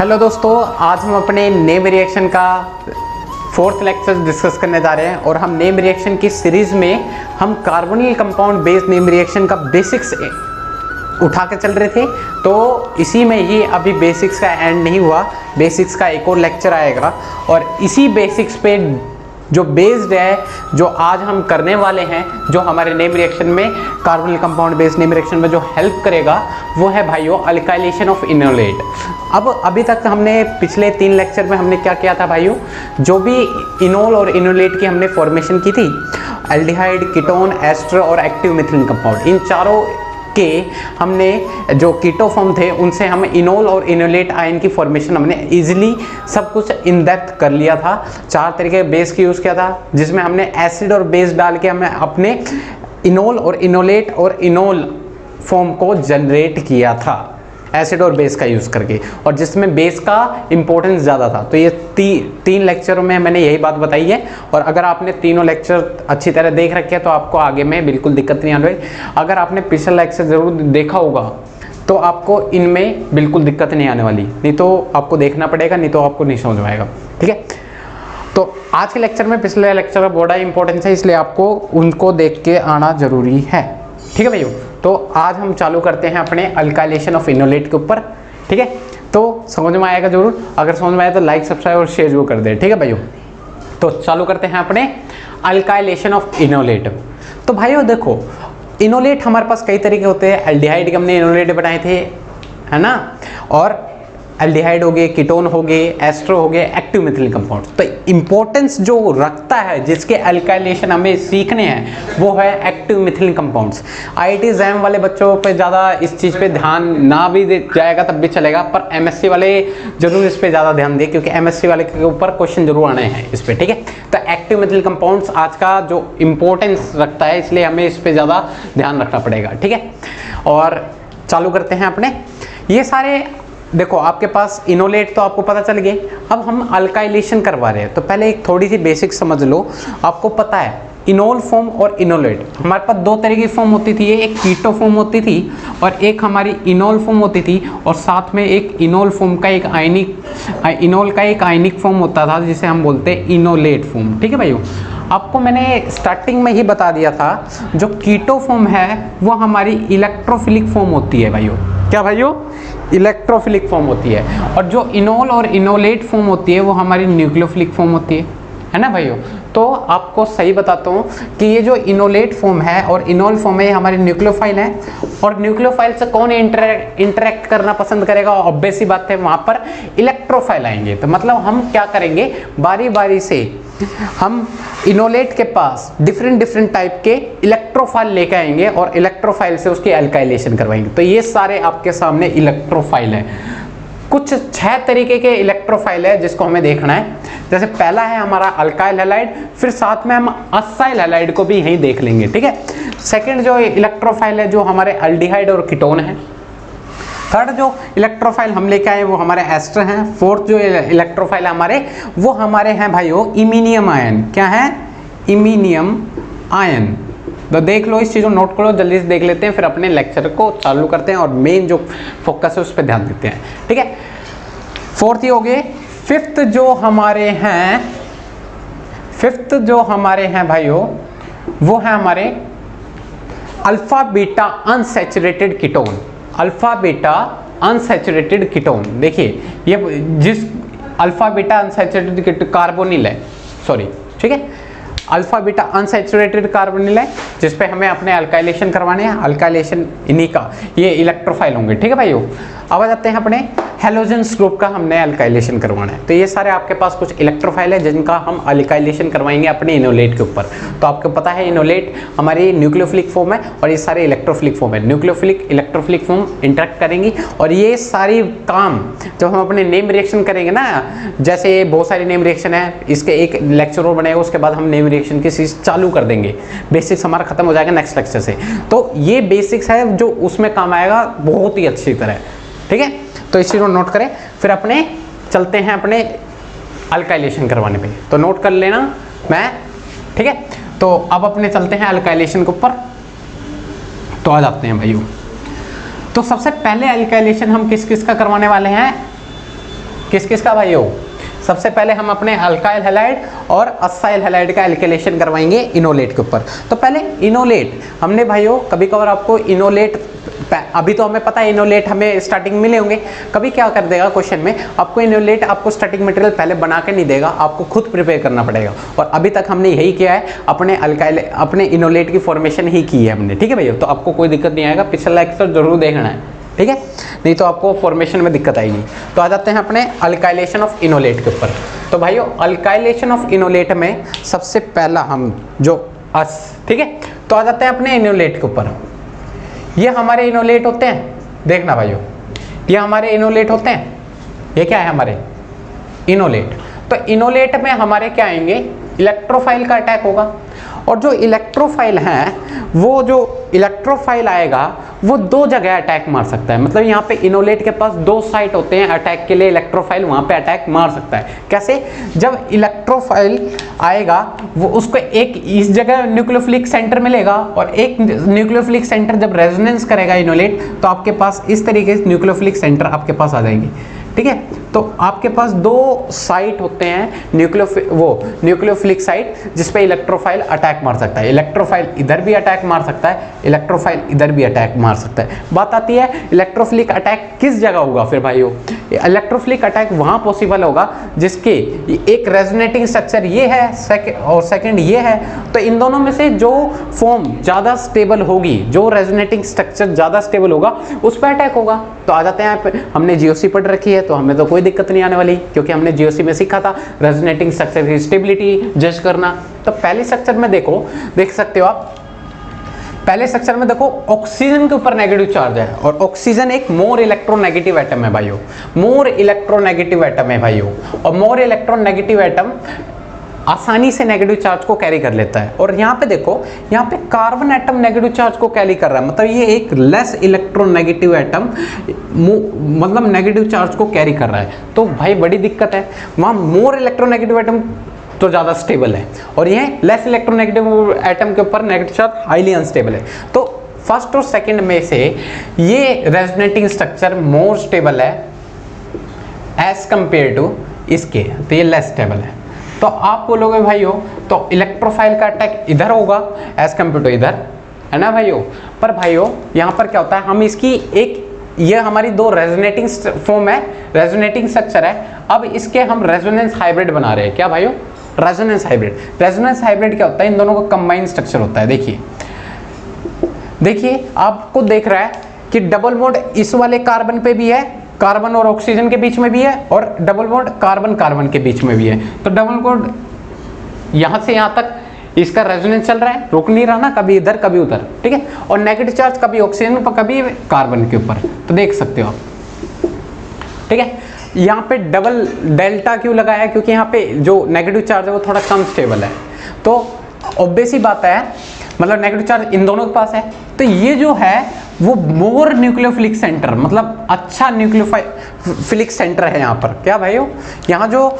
Hello दोस्तों, आज हम अपने नेम रिएक्शन का फोर्थ लेक्चर डिस्कस करने जा रहे हैं और हम नेम रिएक्शन की सीरीज़ में हम carbonyl compound based name reaction का बेसिक्स उठा के चल रहे थे। तो इसी में ही अभी बेसिक्स का एंड नहीं हुआ, बेसिक्स का एक और लेक्चर आएगा और इसी बेसिक्स पे जो बेस्ड है, जो आज हम करने वाले हैं, जो हमारे नेम रिएक्शन में carbonyl compound based name reaction में जो हेल्प करेगा वो है भाइयों अल्काइलेशन ऑफ इनोलेट। अब अभी तक हमने पिछले 3 लेक्चर में हमने क्या किया था भाइयों, जो भी इनोल और इनोलेट की हमने फॉर्मेशन की थी, एल्डिहाइड, कीटोन, एस्टर और एक्टिव मिथिलीन कंपाउंड, इन चारों के हमने जो कीटो फॉर्म थे उनसे हम इनोल और इनोलेट आयन की फॉर्मेशन हमने इजीली सब कुछ इन डेप्थ कर लिया था। 4 तरीके के बेस की यूज़ किया था, जिसमें हमने एसिड और बेस डाल के हमने अपने इनोल और इनोलेट और इनोल फॉर्म को जनरेट किया था एसिड और बेस का यूज़ करके, और जिसमें बेस का इंपॉर्टेंस ज़्यादा था। तो ये 3 लेक्चरों में मैंने यही बात बताई है, और अगर आपने तीनों लेक्चर अच्छी तरह देख रखे हैं तो आपको आगे में बिल्कुल दिक्कत नहीं आने वाली। अगर आपने पिछला लेक्चर ज़रूर देखा होगा तो आपको इनमें बिल्कुल दिक्कत नहीं आने वाली, नहीं तो आपको देखना पड़ेगा, नहीं तो आपको नहीं समझ में आएगा। ठीक है, तो आज के लेक्चर में पिछले लेक्चर का बड़ा इंपॉर्टेंस है, इसलिए आपको उनको देख के आना ज़रूरी है। ठीक है भैया, तो आज हम चालू करते हैं अपने अल्काइलेशन ऑफ इनोलेट के ऊपर। ठीक है, तो समझ में आएगा जरूर, अगर समझ में आए तो लाइक, सब्सक्राइब और शेयर जरूर कर दे। ठीक है भाइयों, तो चालू करते हैं अपने अल्काइलेशन ऑफ इनोलेट। तो भाइयों देखो, इनोलेट हमारे पास कई तरीके होते हैं। एल्डिहाइड के हमने इनोलेट बनाए थे, है ना, और एल्डिहाइड हो गए, कीटोन हो गए, एस्टर हो गए, एक्टिव मिथिलीन कंपाउंड। तो इंपॉर्टेंस जो रखता है, जिसके अल्काइलेशन हमें सीखने हैं, वो है active methylene compounds. IIT jam वाले बच्चों पे ज़्यादा इस चीज़ पे ध्यान ना भी जाएगा तब भी चलेगा, पर एमएससी वाले जरूर इस पे ज़्यादा ध्यान दें, क्योंकि एमएससी वाले के ऊपर क्वेश्चन जरूर आने हैं इस पर। ठीक है, तो एक्टिव मिथिलीन कंपाउंड्स आज का जो इंपॉर्टेंस रखता है, इसलिए हमें इस पर ज़्यादा ध्यान रखना पड़ेगा। ठीक है, और चालू करते हैं अपने ये सारे। देखो आपके पास इनोलेट तो आपको पता चल गए, अब हम अल्काइलेशन करवा रहे हैं, तो पहले एक थोड़ी सी बेसिक समझ लो। आपको पता है इनोल फॉर्म और इनोलेट, हमारे पास 2 तरह की फॉर्म होती थी, एक कीटो फॉर्म होती थी और एक हमारी इनोल फॉर्म होती थी, और साथ में एक इनोल फॉर्म का एक इनोल का एक आयनिक फॉर्म होता था, जिसे हम बोलते हैं इनोलेट फॉर्म। ठीक है भाइयों, आपको मैंने स्टार्टिंग में ही बता दिया था, जो कीटो फॉर्म है वो हमारी इलेक्ट्रोफिलिक फॉर्म होती है भाइयों। क्या भाइयों? इलेक्ट्रोफिलिक फॉर्म होती है, और जो इनोल और इनोलेट फॉर्म होती है वो हमारी न्यूक्लियोफिलिक फॉर्म होती है ना भाइयों। तो आपको सही बताता हूँ कि ये जो इनोलेट फॉर्म है और इनोल फॉर्म है, ये हमारी न्यूक्लियोफाइल है, और न्यूक्लियोफाइल से कौन इंटरेक्ट करना पसंद करेगा? ऑब्वियस सी बात है, वहाँ पर इलेक्ट्रोफाइल आएंगे। तो मतलब हम क्या करेंगे, बारी बारी से हम इनोलेट के पास डिफरेंट टाइप के इलेक्ट्रोफाइल लेके आएंगे और इलेक्ट्रोफाइल से उसकी अल्काइलेशन करवाएंगे। तो ये सारे आपके सामने इलेक्ट्रोफाइल है। कुछ 6 तरीके के इलेक्ट्रोफाइल है जिसको हमें देखना है। जैसे पहला है हमारा अल्काइल हैलाइड, फिर साथ में हम असाइल हैलाइड को भी यहीं देख लेंगे। ठीक है, सेकंड जो इलेक्ट्रोफाइल है जो हमारे एल्डिहाइड और कीटोन है। थर्ड जो इलेक्ट्रोफाइल हम लेके आए वो हमारे एस्टर हैं। फोर्थ जो इलेक्ट्रोफाइल हमारे वो हमारे हैं भाइयों इमीनियम आयन। क्या है? Iminium ion. तो देख लो, इस चीज़ को नोट करो, जल्दी से देख लेते हैं, फिर अपने लेक्चर को चालू करते हैं और मेन जो फोकस है उस पर ध्यान देते हैं। ठीक है, फोर्थ ही हो गए। फिफ्थ जो हमारे हैं भाइयों वो है हमारे alpha beta unsaturated ketone. Alpha beta unsaturated ketone, देखिए ये जिस अल्फा बीटा अनसैचुरेटेड कार्बोनिल है, सॉरी, ठीक है, अल्फा बीटा अनसैचुरेटेड कार्बोनिल है, जिस पे हमें अपने अल्काइलेशन करवाने हैं। अल्काइलेशन इन्हीं का ये इलेक्ट्रोफाइल होंगे। ठीक है भाइयों, अब आ जाते हैं अपने हेलोजेंस ग्रुप का हमने अल्काइलेशन करवाना है। तो ये सारे आपके पास कुछ इलेक्ट्रोफाइल है जिनका हम अल्काइलेशन करवाएंगे अपने इनोलेट के ऊपर। तो आपको पता है इनोलेट हमारी न्यूक्लियोफिलिक फॉर्म है और ये सारे इलेक्ट्रोफिलिक फॉर्म है। न्यूक्लियोफिलिक इलेक्ट्रोफिलिक फॉर्म इंटरेक्ट करेंगी, और ये सारी काम जब हम अपने नेम रिएक्शन करेंगे ना, जैसे बहुत सारी नेम रिएक्शन है, इसके एक लेक्चर और बनेगा, उसके बाद हम नेम रिएक्शन की सीरीज चालू कर देंगे। बेसिक्स हमारा खत्म हो जाएगा नेक्स्ट लेक्चर से। तो ये बेसिक्स है जो उसमें काम आएगा बहुत ही अच्छी तरह। ठीक है, तो इस चीज़ को नोट करें, फिर अपने चलते हैं अपने अल्काइलेशन करवाने पे। तो नोट कर लेना मैं। ठीक है, तो अब अपने चलते हैं अल्काइलेशन के ऊपर। तो आ जाते हैं भाइयों, तो सबसे पहले अल्काइलेशन हम किस किस का करवाने वाले हैं? किस किस का भाई हो? सबसे पहले हम अपने अल्काइल हैलाइड और असाइल हैलाइड का एल्किलेशन करवाएंगे इनोलेट के ऊपर। तो पहले इनोलेट हमने भाइयों कभी कभार आपको इनोलेट, अभी तो हमें पता है इनोलेट हमें स्टार्टिंग मिले होंगे, कभी क्या कर देगा क्वेश्चन में आपको इनोलेट आपको स्टार्टिंग मटेरियल पहले बना के नहीं देगा, आपको खुद प्रिपेयर करना पड़ेगा। और अभी तक हमने यही किया है, अपने इनोलेट की फॉर्मेशन ही की है हमने, ठीक है भैया। तो आपको कोई दिक्कत नहीं आएगा, पिछला लेक्चर जरूर देखना है, ठीक है, नहीं तो आपको फॉर्मेशन में दिक्कत आएगी। तो आ जाते हैं अपने अल्काइलेशन ऑफ इनोलेट के ऊपर। तो भाइयों अल्काइलेशन ऑफ इनोलेट में सबसे पहला हम जो ठीक है, तो आ जाते हैं अपने इनोलेट के ऊपर। ये हमारे इनोलेट होते हैं, देखना भाइयों, ये हमारे इनोलेट होते हैं, ये क्या है हमारे इनोलेट। तो इनोलेट में हमारे क्या आएंगे, इलेक्ट्रोफाइल का अटैक होगा। और जो इलेक्ट्रोफाइल है, वो जो इलेक्ट्रोफाइल आएगा वो दो जगह अटैक मार सकता है। मतलब यहाँ पे इनोलेट के पास दो साइट होते हैं अटैक के लिए, इलेक्ट्रोफाइल वहाँ पे अटैक मार सकता है। कैसे? जब इलेक्ट्रोफाइल आएगा वो उसको एक इस जगह न्यूक्लियोफिलिक सेंटर मिलेगा और एक न्यूक्लियोफिलिक सेंटर जब रेजोनेंस करेगा इनोलेट तो आपके पास इस तरीके से न्यूक्लियोफिलिक सेंटर आपके पास आ जाएंगे, ठीक है। तो आपके पास दो साइट होते हैं न्यूक्लियोफिलिक साइट जिस पे इलेक्ट्रोफाइल अटैक मार सकता है। इलेक्ट्रोफाइल इधर भी अटैक मार सकता है, इलेक्ट्रोफाइल इधर भी अटैक मार सकता है। बात आती है इलेक्ट्रोफिलिक अटैक किस जगह होगा फिर भाइयों? इलेक्ट्रोफिलिक अटैक वहां पॉसिबल होगा जिसके एक रेजोनेटिंग स्ट्रक्चर ये है और सेकंड ये है। तो इन दोनों में से जो फॉर्म ज्यादा स्टेबल होगी, जो रेजोनेटिंग स्ट्रक्चर ज्यादा स्टेबल होगा उस पर अटैक होगा। तो आ जाते हैं, हमने जीओसी पढ़ रखी है तो हमें तो कोई दिक्कत नहीं आने वाली, क्योंकि हमने जीओसी में सीखा था रेजोनेटिंग स्ट्रक्चर की स्टेबिलिटी जज करना। तो पहले स्ट्रक्चर में देख सकते हो आप, पहले स्ट्रक्चर में देखो ऑक्सीजन के ऊपर नेगेटिव चार्ज है और ऑक्सीजन एक मोर इलेक्ट्रोनेगेटिव एटम है भाइयों, मोर इलेक्ट्रोनेगेटिव एटम है भाइयों। और मोर इलेक्ट्रोनेगेटिव एटम आसानी से नेगेटिव चार्ज को कैरी कर लेता है। और यहाँ पे देखो, यहाँ पे कार्बन एटम नेगेटिव चार्ज को कैरी कर रहा है, मतलब ये एक लेस इलेक्ट्रोनेगेटिव एटम मतलब नेगेटिव चार्ज को कैरी कर रहा है। तो भाई बड़ी दिक्कत है, वहाँ मोर इलेक्ट्रोनेगेटिव एटम तो ज़्यादा स्टेबल है और ये लेस इलेक्ट्रोनेगेटिव एटम के ऊपर नेगेटिव चार्ज हाईली अनस्टेबल है। तो फर्स्ट और सेकंड में से ये रेजोनेटिंग स्ट्रक्चर मोर स्टेबल है एज कंपेयर टू इसके, तो ये लेस स्टेबल है। तो आप बोलोगे भाइयों तो इलेक्ट्रोफाइल का अटैक इधर होगा एज कंपेयर टू इधर, है ना भाइयों। पर भाइयों यहाँ पर क्या होता है, हम इसकी एक, ये हमारी दो रेजोनेटिंग फॉर्म है, रेजोनेटिंग स्ट्रक्चर है। अब इसके हम रेजोनेंस हाइब्रिड बना रहे हैं, क्या भाइयों? Resonance hybrid. रेजोनेंस हाइब्रिड क्या होता है? इन दोनों का कंबाइंड स्ट्रक्चर होता है। देखिए आपको देख रहा है कि डबल बॉन्ड इस वाले कार्बन पे भी है, कार्बन और ऑक्सीजन के बीच में भी है, और डबल बॉन्ड कार्बन कार्बन के बीच में भी है। तो डबल बॉन्ड यहां से यहां तक इसका रेजोनेंस चल रहा है, रुक नहीं रहा ना, कभी इधर कभी उधर, ठीक है। और नेगेटिव चार्ज कभी ऑक्सीजन पर कभी कार्बन के ऊपर, तो देख सकते हो आप, ठीक है। यहाँ पे डबल डेल्टा क्यों लगाया है? क्योंकि यहाँ पे जो नेगेटिव चार्ज है वो थोड़ा कम स्टेबल है। तो ऑब्वियस ही बात है, मतलब नेगेटिव चार्ज इन दोनों के पास है, तो ये जो है वो मोर न्यूक्लियोफिलिक सेंटर, मतलब अच्छा न्यूक्लियोफिलिक सेंटर है यहाँ पर। क्या भाइयों? यहाँ जो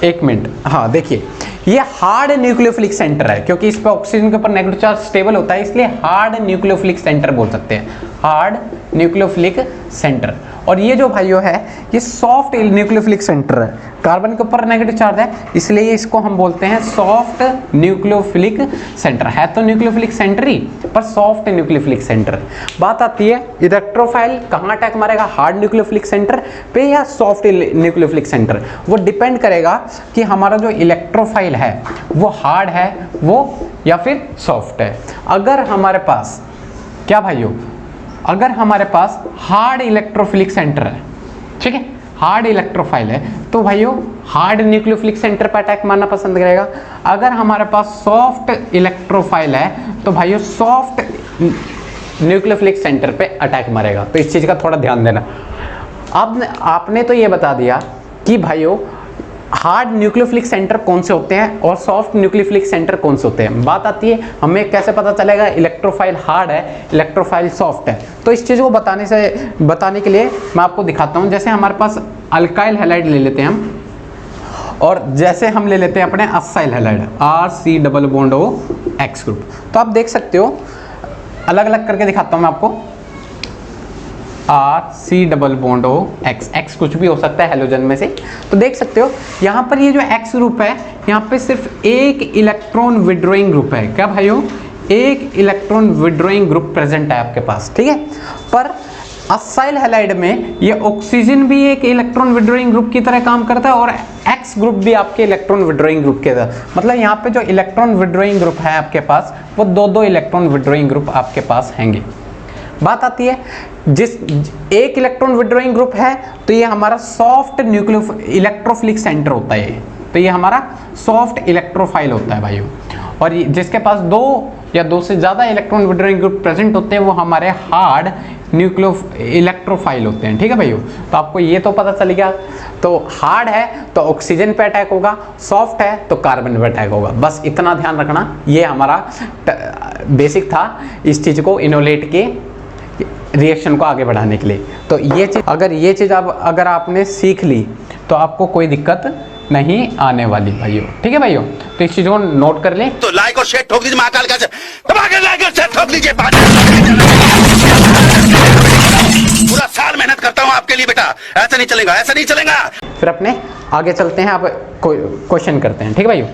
एक मिनट, हाँ देखिए, ये हार्ड न्यूक्लियोफिलिक सेंटर है, क्योंकि इस पर ऑक्सीजन के ऊपर नेगेटिव चार्ज स्टेबल होता है, इसलिए हार्ड न्यूक्लियोफिलिक सेंटर बोल सकते हैं, हार्ड न्यूक्लियोफिलिक सेंटर। और ये जो भाइयों है ये सॉफ्ट न्यूक्लियोफिलिक सेंटर है, कार्बन के ऊपर नेगेटिव चार्ज है, इसलिए इसको हम बोलते हैं सॉफ्ट न्यूक्लियोफिलिक सेंटर। है तो न्यूक्लियोफिलिक सेंटर ही, पर सॉफ्ट न्यूक्लियोफिलिक सेंटर। बात आती है इलेक्ट्रोफाइल कहाँ अटैक मारेगा, हार्ड न्यूक्लियोफिलिक सेंटर पे या सॉफ्ट न्यूक्लियोफिलिक सेंटर? वो डिपेंड करेगा कि हमारा जो इलेक्ट्रोफाइल है वो हार्ड है वो या फिर सॉफ्ट है। अगर हमारे पास, क्या भाइयों, अगर हमारे पास हार्ड इलेक्ट्रोफिलिक सेंटर है, ठीक है, हार्ड इलेक्ट्रोफाइल है, तो भाइयों हार्ड न्यूक्लियोफिलिक सेंटर पर अटैक मारना पसंद करेगा। अगर हमारे पास सॉफ्ट इलेक्ट्रोफाइल है तो भाइयों सॉफ्ट न्यूक्लियोफिलिक सेंटर पे अटैक मारेगा। तो इस चीज का थोड़ा ध्यान देना। अब आपने तो ये बता दिया कि भाइयों हार्ड न्यूक्लियोफिलिक सेंटर कौन से होते हैं और सॉफ्ट न्यूक्लियोफिलिक सेंटर कौन से होते हैं। बात आती है हमें कैसे पता चलेगा इलेक्ट्रोफाइल हार्ड है, इलेक्ट्रोफाइल सॉफ्ट है। तो इस चीज़ को बताने के लिए मैं आपको दिखाता हूं। जैसे हमारे पास अल्काइल हैलाइड ले लेते हैं हम, और जैसे हम ले लेते हैं अपने acyl halide RC+O X group. तो आप देख सकते हो, अलग अलग करके दिखाता हूं मैं आपको। C double bond O X कुछ भी हो सकता है हेलोजन में से। तो देख सकते हो यहाँ पर ये जो X ग्रुप है, यहाँ पे सिर्फ एक इलेक्ट्रॉन विड्रॉइंग ग्रुप है। क्या भाइयों? एक इलेक्ट्रॉन विड्रॉइंग ग्रुप प्रेजेंट है आपके पास, ठीक है। पर असाइल हैलाइड में ये ऑक्सीजन भी एक इलेक्ट्रॉन विड्रॉइंग ग्रुप की तरह काम करता है और X ग्रुप भी आपके इलेक्ट्रॉन विड्रॉइंग ग्रुप के तरह, मतलब यहाँ पे जो इलेक्ट्रॉन विड्रॉइंग ग्रुप है आपके पास वो दो इलेक्ट्रॉन विड्रॉइंग ग्रुप आपके पास हैंगे। बात आती है जिस एक इलेक्ट्रॉन विड्रॉइंग ग्रुप है तो ये हमारा सॉफ्ट न्यूक्लियो इलेक्ट्रोफिलिक सेंटर होता है, तो ये हमारा सॉफ्ट इलेक्ट्रोफाइल होता है भाइयों। और जिसके पास दो या दो से ज़्यादा इलेक्ट्रॉन विड्रॉइंग ग्रुप प्रेजेंट होते हैं वो हमारे हार्ड न्यूक्लियो इलेक्ट्रोफाइल होते हैं, ठीक है भाइयों। तो आपको ये तो पता चल गया। तो हार्ड है तो ऑक्सीजन पे अटैक होगा, सॉफ्ट है तो कार्बन पे अटैक होगा, बस इतना ध्यान रखना। ये हमारा बेसिक था इस चीज़ को इनोलेट के रिएक्शन को आगे बढ़ाने के लिए। तो ये चीज़ अगर आपने सीख ली तो आपको कोई दिक्कत नहीं आने वाली भाइयों, ठीक है भाइयों। तो इस चीज को नोट कर ले। तो लाइक और शेयर ठोक दीजिए, महाकाल का लाइक और शेयर ठोक दीजिए। पूरा साल मेहनत करता हूँ आपके लिए बेटा, ऐसा नहीं चलेगा, ऐसा नहीं चलेगा। फिर अपने आगे चलते हैं, आप क्वेश्चन करते हैं, ठीक है भाइयों।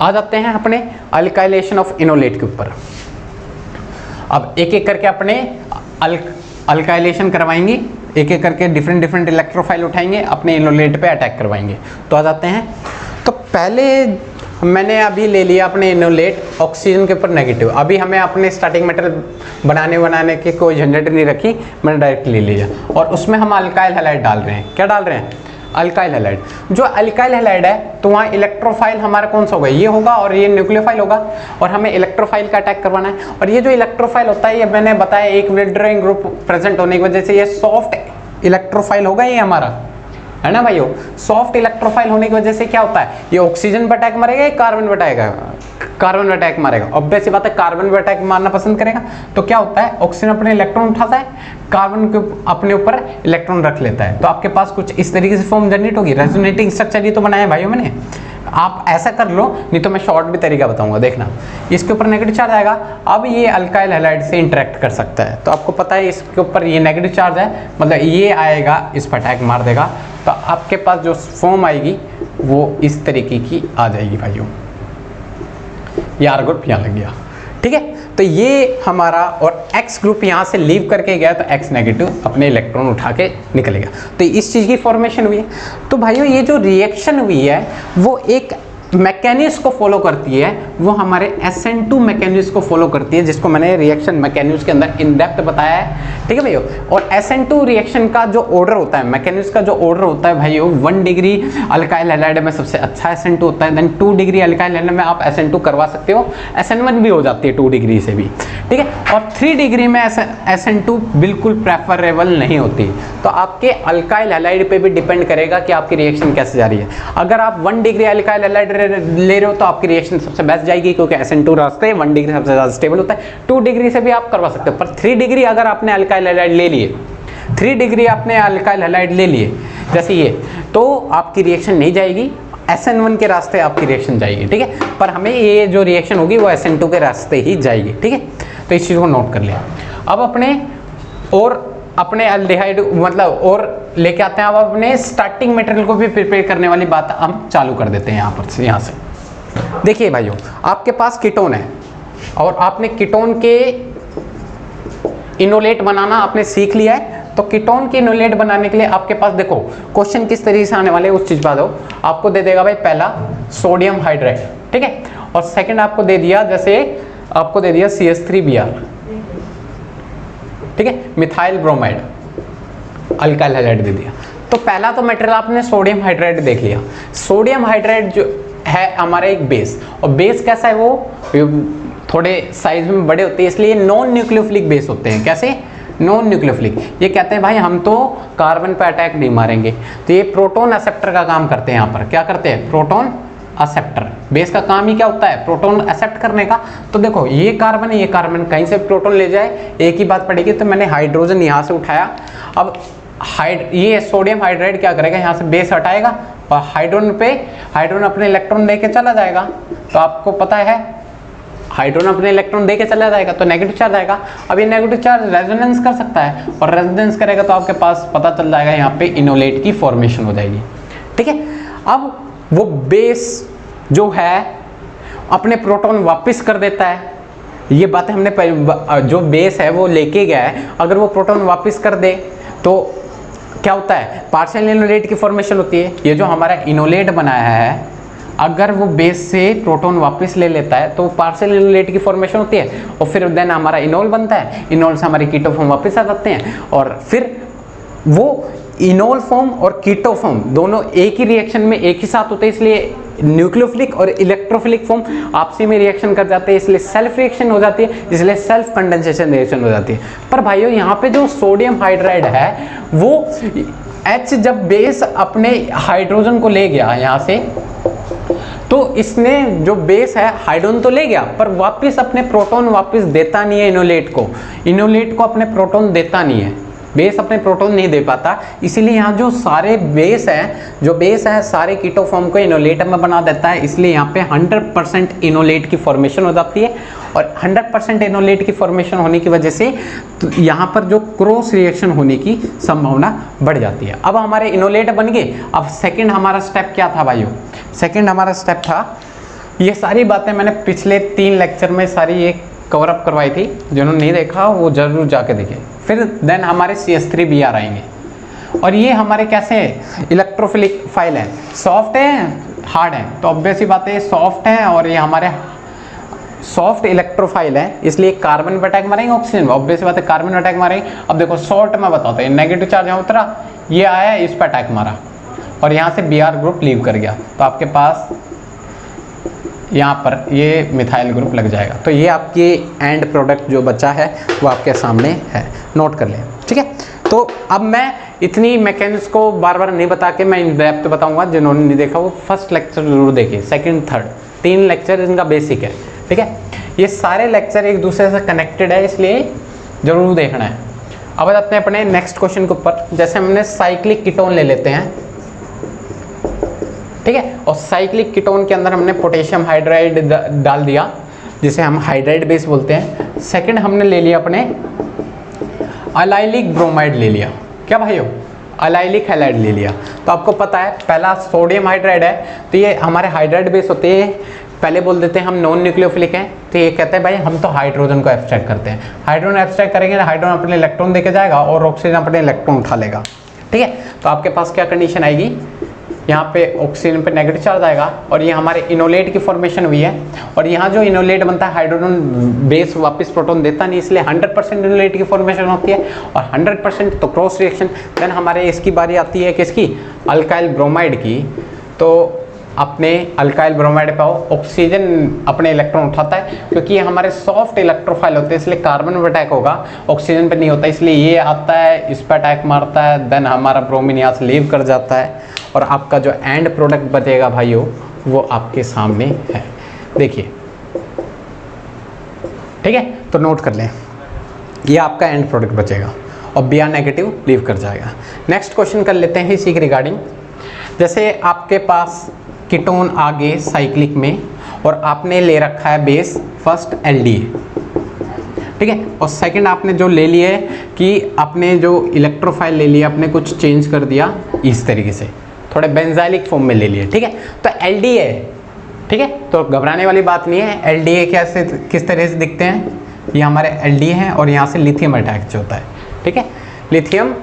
आ जाते हैं अपने अल्काइलेशन ऑफ इनोलेट के ऊपर। अब एक एक करके अपने अल्काइलेशन करवाएंगे, एक एक करके डिफरेंट इलेक्ट्रोफाइल उठाएंगे, अपने इनोलेट पे अटैक करवाएंगे। तो आ जाते हैं। तो पहले मैंने अभी ले लिया अपने इनोलेट ऑक्सीजन के ऊपर नेगेटिव। अभी हमें अपने स्टार्टिंग मेटल बनाने की कोई झंझट नहीं रखी, मैंने डायरेक्ट ले लिया। और उसमें हम अल्काइल हैलाइड डाल रहे हैं। क्या डाल रहे हैं? Alkyl halide. जो अल्काइल हैलाइड है तो वहाँ इलेक्ट्रोफाइल हमारा कौन सा होगा? ये होगा और ये न्यूक्लियोफाइल होगा, और हमें इलेक्ट्रोफाइल का अटैक करवाना है। और ये जो इलेक्ट्रोफाइल होता है, ये मैंने बताया एक विड्रॉइंग ग्रुप प्रेजेंट होने की वजह से ये सॉफ्ट इलेक्ट्रोफाइल होगा, ये हमारा है ना भाइयों। सॉफ्ट इलेक्ट्रोफाइल होने की वजह से क्या होता है? ये ऑक्सीजन पर अटैक मारेगा या कार्बन पर अटैक? कार्बन पर अटैक मारेगा। ऑब्वियस सी बात है, कार्बन पर अटैक मारना पसंद करेगा। तो क्या होता है? ऑक्सीजन अपने इलेक्ट्रॉन उठाता है, कार्बन के अपने ऊपर इलेक्ट्रॉन रख लेता है। तो आपके पास कुछ इस तरीके से फॉर्म जनरेट होगी। रेजोनेटिंग स्ट्रक्चर ये तो बनाया भाइयों मैंने, आप ऐसा कर लो, नहीं तो मैं शॉर्ट भी तरीका बताऊंगा, देखना। इसके ऊपर नेगेटिव चार्ज आएगा, अब ये अल्काइल हैलाइड से इंटरेक्ट कर सकता है। तो आपको पता है इसके ऊपर ये नेगेटिव चार्ज है, मतलब ये आएगा, इस पर अटैक मार देगा। तो आपके पास जो फॉर्म आएगी वो इस तरीके की आ जाएगी भाइयों। ये आर ग्रुप यहाँ लग गया, ठीक है। तो ये हमारा, और X ग्रुप यहाँ से लीव करके गया तो X नेगेटिव अपने इलेक्ट्रॉन उठा के निकलेगा। तो इस चीज़ की फॉर्मेशन हुई है। तो भाइयों ये जो रिएक्शन हुई है वो एक मैकेनिज्म को फॉलो करती है, वो हमारे SN2 मैकेनिज्म को फॉलो करती है, जिसको मैंने रिएक्शन मैकेनिज्म के अंदर इन डेप्थ बताया है, ठीक है भाइयों। और SN2 रिएक्शन का जो ऑर्डर होता है, मैकेनिज्म का जो ऑर्डर होता है भाइयों, 1 डिग्री अल्काइल हैलाइड में सबसे अच्छा SN2 होता है, देन 2 डिग्री अल्काइल हैलाइड में आप SN2 करवा सकते हो, SN1 भी हो जाती है 2 डिग्री से भी, ठीक है। और 3 डिग्री में SN2 बिल्कुल प्रेफरेबल नहीं होती। तो आपके अल्काइल हैलाइड पे भी डिपेंड करेगा कि आपकी रिएक्शन कैसे जा रही है। अगर आप 1 डिग्री अल्काइल हैलाइड ले रहे हो तो आपकी रिएक्शन सबसे बेस्ट जाएगी, क्योंकि SN2 रास्ते 1 डिग्री सबसे ज़्यादा स्टेबल होता है। 2 डिग्री से भी आप करवा सकते हो, पर 3 डिग्री अगर आपने अल्काइल हैलाइड ले लिए, 3 डिग्री आपने अल्काइल हैलाइड ले लिए जैसे ये, तो आपकी रिएक्शन नहीं जाएगी, SN1 के रास्ते आपकी रिएक्शन जाएगी, ठीक है। पर हमें ये जो रिएक्शन होगी वो SN2 के रास्ते ही जाएगी, ठीक है। तो इस चीज़ को नोट कर लिया। अब अपने अल्डिहाइड मतलब और लेके आते हैं। अब अपने स्टार्टिंग मटेरियल को भी प्रिपेयर करने वाली बात हम चालू कर देते हैं यहाँ से। देखिए भाइयों, आपके पास कीटोन है और आपने कीटोन के इनोलेट बनाना आपने सीख लिया है। तो कीटोन के इनोलेट बनाने के लिए आपके पास देखो क्वेश्चन किस तरीके से आने वाले उस चीज बात हो। आपको दे देगा भाई पहला सोडियम हाइड्रेट, ठीक है, और सेकंड आपको दे दिया, जैसे आपको दे दिया CH3Br, ठीक है, मिथाइल ब्रोमाइड अल्काइल हैलाइड दे दिया। तो पहला तो मटेरियल आपने सोडियम हाइड्रेट देख लिया। सोडियम हाइड्रेट जो है हमारा एक बेस, और बेस कैसा है, वो थोड़े साइज में बड़े होते हैं, इसलिए नॉन न्यूक्लियोफिलिक बेस होते हैं। कैसे? Non nucleophilic. ये कहते हैं भाई हम तो कार्बन पे अटैक नहीं मारेंगे, तो ये प्रोटॉन एक्सेप्टर का काम करते हैं। यहाँ पर क्या करते हैं? Proton acceptor. बेस का काम ही क्या होता है? प्रोटॉन एक्सेप्ट करने का। तो देखो ये कार्बन है, ये कार्बन, कहीं से प्रोटॉन ले जाए एक ही बात पड़ेगी। तो मैंने हाइड्रोजन यहाँ से उठाया, अब ये सोडियम हाइड्रेट क्या करेगा, यहाँ से बेस हटाएगा और हाइड्रोजन अपने इलेक्ट्रॉन लेके चला जाएगा। तो आपको पता है हाइड्रोजन अपने इलेक्ट्रॉन दे के चला जाएगा तो नेगेटिव चार्ज आएगा। अब ये नेगेटिव चार्ज रेजोनेंस कर सकता है और रेजोनेंस करेगा तो आपके पास पता चल जाएगा यहाँ पे इनोलेट की फॉर्मेशन हो जाएगी। ठीक है, अब वो बेस जो है अपने प्रोटॉन वापस कर देता है। ये बातें हमने जो बेस है वो लेके गया है, अगर वो प्रोटॉन वापस कर दे तो क्या होता है, पार्शियल इनोलेट की फॉर्मेशन होती है। ये जो हमारा इनोलेट बनाया है, अगर वो बेस से प्रोटॉन वापस ले लेता है तो पार्शियल इनोलेट की फॉर्मेशन होती है और फिर देन हमारा इनोल बनता है। इनोल से हमारे कीटो फॉर्म वापस आ जाते हैं और फिर वो इनोल फॉर्म और कीटो फॉर्म दोनों एक ही रिएक्शन में एक ही साथ होते हैं, इसलिए न्यूक्लियोफिलिक और इलेक्ट्रोफिलिक फॉर्म आपसी में रिएक्शन कर जाते हैं, इसलिए सेल्फ रिएक्शन हो जाती है, इसलिए सेल्फ कंडेंसेशन रिएक्शन हो जाती है। पर भाइयों यहाँ पे जो सोडियम हाइड्राइड है वो H जब बेस अपने हाइड्रोजन को ले गया यहाँ से, तो इसने जो बेस है हाइड्रोजन तो ले गया पर वापस अपने प्रोटॉन वापस देता नहीं है इनोलेट को अपने प्रोटॉन देता नहीं है, बेस अपने प्रोटॉन नहीं दे पाता। इसीलिए यहाँ जो सारे बेस है सारे कीटो फॉर्म को इनोलेट में बना देता है, इसलिए यहाँ पे 100% इनोलेट की फॉर्मेशन हो जाती है और 100% इनोलेट की फॉर्मेशन होने की वजह से तो यहाँ पर जो क्रॉस रिएक्शन होने की संभावना बढ़ जाती है। अब हमारे इनोलेट बन गए। अब सेकेंड हमारा स्टेप क्या था भाइयों, सेकेंड हमारा स्टेप था, ये सारी बातें मैंने पिछले 3 लेक्चर में सारी ये कवर अप करवाई थी, जिन्होंने नहीं देखा वो जरूर जाके देखें। फिर देन हमारे CH3Br आएंगे और ये हमारे कैसे इलेक्ट्रोफिलिक फाइल है, सॉफ्ट है हार्ड है, तो ऑब्वियस ही बात है सॉफ्ट है और ये हमारे सॉफ्ट इलेक्ट्रोफाइल है, इसलिए कार्बन पर अटैक मारेंगे, ऑक्सीजन में ऑब्वियस बात है कार्बन पर अटैक मारेंगे। अब देखो शॉर्ट में बताता है, नेगेटिव चार्ज यहाँ उतरा, ये आया इस पर अटैक मारा और यहाँ से Br ग्रुप लीव कर गया, तो आपके पास यहाँ पर ये मिथाइल ग्रुप लग जाएगा। तो ये आपकी एंड प्रोडक्ट जो बचा है वो आपके सामने है, नोट कर लें। ठीक है, तो अब मैं इतनी मैकेनिक्स को बार बार नहीं बता के मैं इन डेप्थ बताऊंगा, जिन्होंने नहीं देखा वो फर्स्ट लेक्चर जरूर देखिए, सेकंड थर्ड 3 लेक्चर इनका बेसिक है। ठीक है, ये सारे लेक्चर एक दूसरे से कनेक्टेड है, इसलिए जरूर देखना है। अब जाते हैं अपने नेक्स्ट क्वेश्चन के ऊपर। जैसे हमने साइक्लिक कीटोन ले लेते हैं, ठीक है, और साइक्लिक कीटोन के अंदर हमने पोटेशियम हाइड्राइड डाल दिया, जिसे हम हाइड्राइड बेस बोलते हैं। सेकंड हमने ले लिया अपने अलाइलिक ब्रोमाइड ले लिया, क्या भाइयों, अलाइलिक हैलाइड ले लिया। तो आपको पता है पहला सोडियम हाइड्राइड है, तो ये हमारे हाइड्राइड बेस होते हैं, पहले बोल देते हैं हम नॉन न्यूक्लियोफिलिक हैं, तो ये कहते हैं भाई हम तो हाइड्रोजन को एब्स्ट्रैक्ट करते हैं। हाइड्रोजन एब्स्ट्रैक्ट करेंगे तो हाइड्रोजन अपने इलेक्ट्रॉन देके जाएगा और ऑक्सीजन अपने इलेक्ट्रॉन उठा लेगा। ठीक है, तो आपके पास क्या कंडीशन आएगी, यहाँ पे ऑक्सीजन पे नेगेटिव चार्ज आएगा और ये हमारे इनोलेट की फॉर्मेशन हुई है और यहाँ जो इनोलेट बनता है हाइड्रोजन बेस वापस प्रोटॉन देता नहीं, इसलिए 100% इनोलेट की फॉर्मेशन होती है और 100% तो क्रॉस रिएक्शन। देन हमारे इसकी बारी आती है किसकी, अल्काइल ब्रोमाइड की। तो अपने अल्काइल ब्रोमाइड पे ऑक्सीजन अपने इलेक्ट्रॉन उठाता है, क्योंकि ये हमारे सॉफ्ट इलेक्ट्रोफाइल होते हैं, इसलिए कार्बन पर अटैक होगा, ऑक्सीजन पे नहीं होता, इसलिए ये आता है इस पर अटैक मारता है, देन हमारा ब्रोमीन यहाँ से लीव कर जाता है और आपका जो एंड प्रोडक्ट बचेगा भाइयों वो आपके सामने है, देखिए। ठीक है, तो नोट कर लें, ये आपका एंड प्रोडक्ट बचेगा और Br नेगेटिव लीव कर जाएगा। नेक्स्ट क्वेश्चन कर लेते हैं इसी के रिगार्डिंग। जैसे आपके पास कीटोन आ गए साइक्लिक में और आपने ले रखा है बेस फर्स्ट LDA, ठीक है, और सेकंड आपने जो ले लिए कि आपने जो इलेक्ट्रोफाइल ले लिया आपने कुछ चेंज कर दिया इस तरीके से, थोड़े बेंजाइलिक फॉर्म में ले लिए। ठीक है, तो LDA, ठीक है, तो घबराने वाली बात नहीं है। LDA कैसे किस तरह से दिखते हैं, ये हमारे LDA हैं और यहाँ से लिथियम अटैच होता है। ठीक है, लिथियम,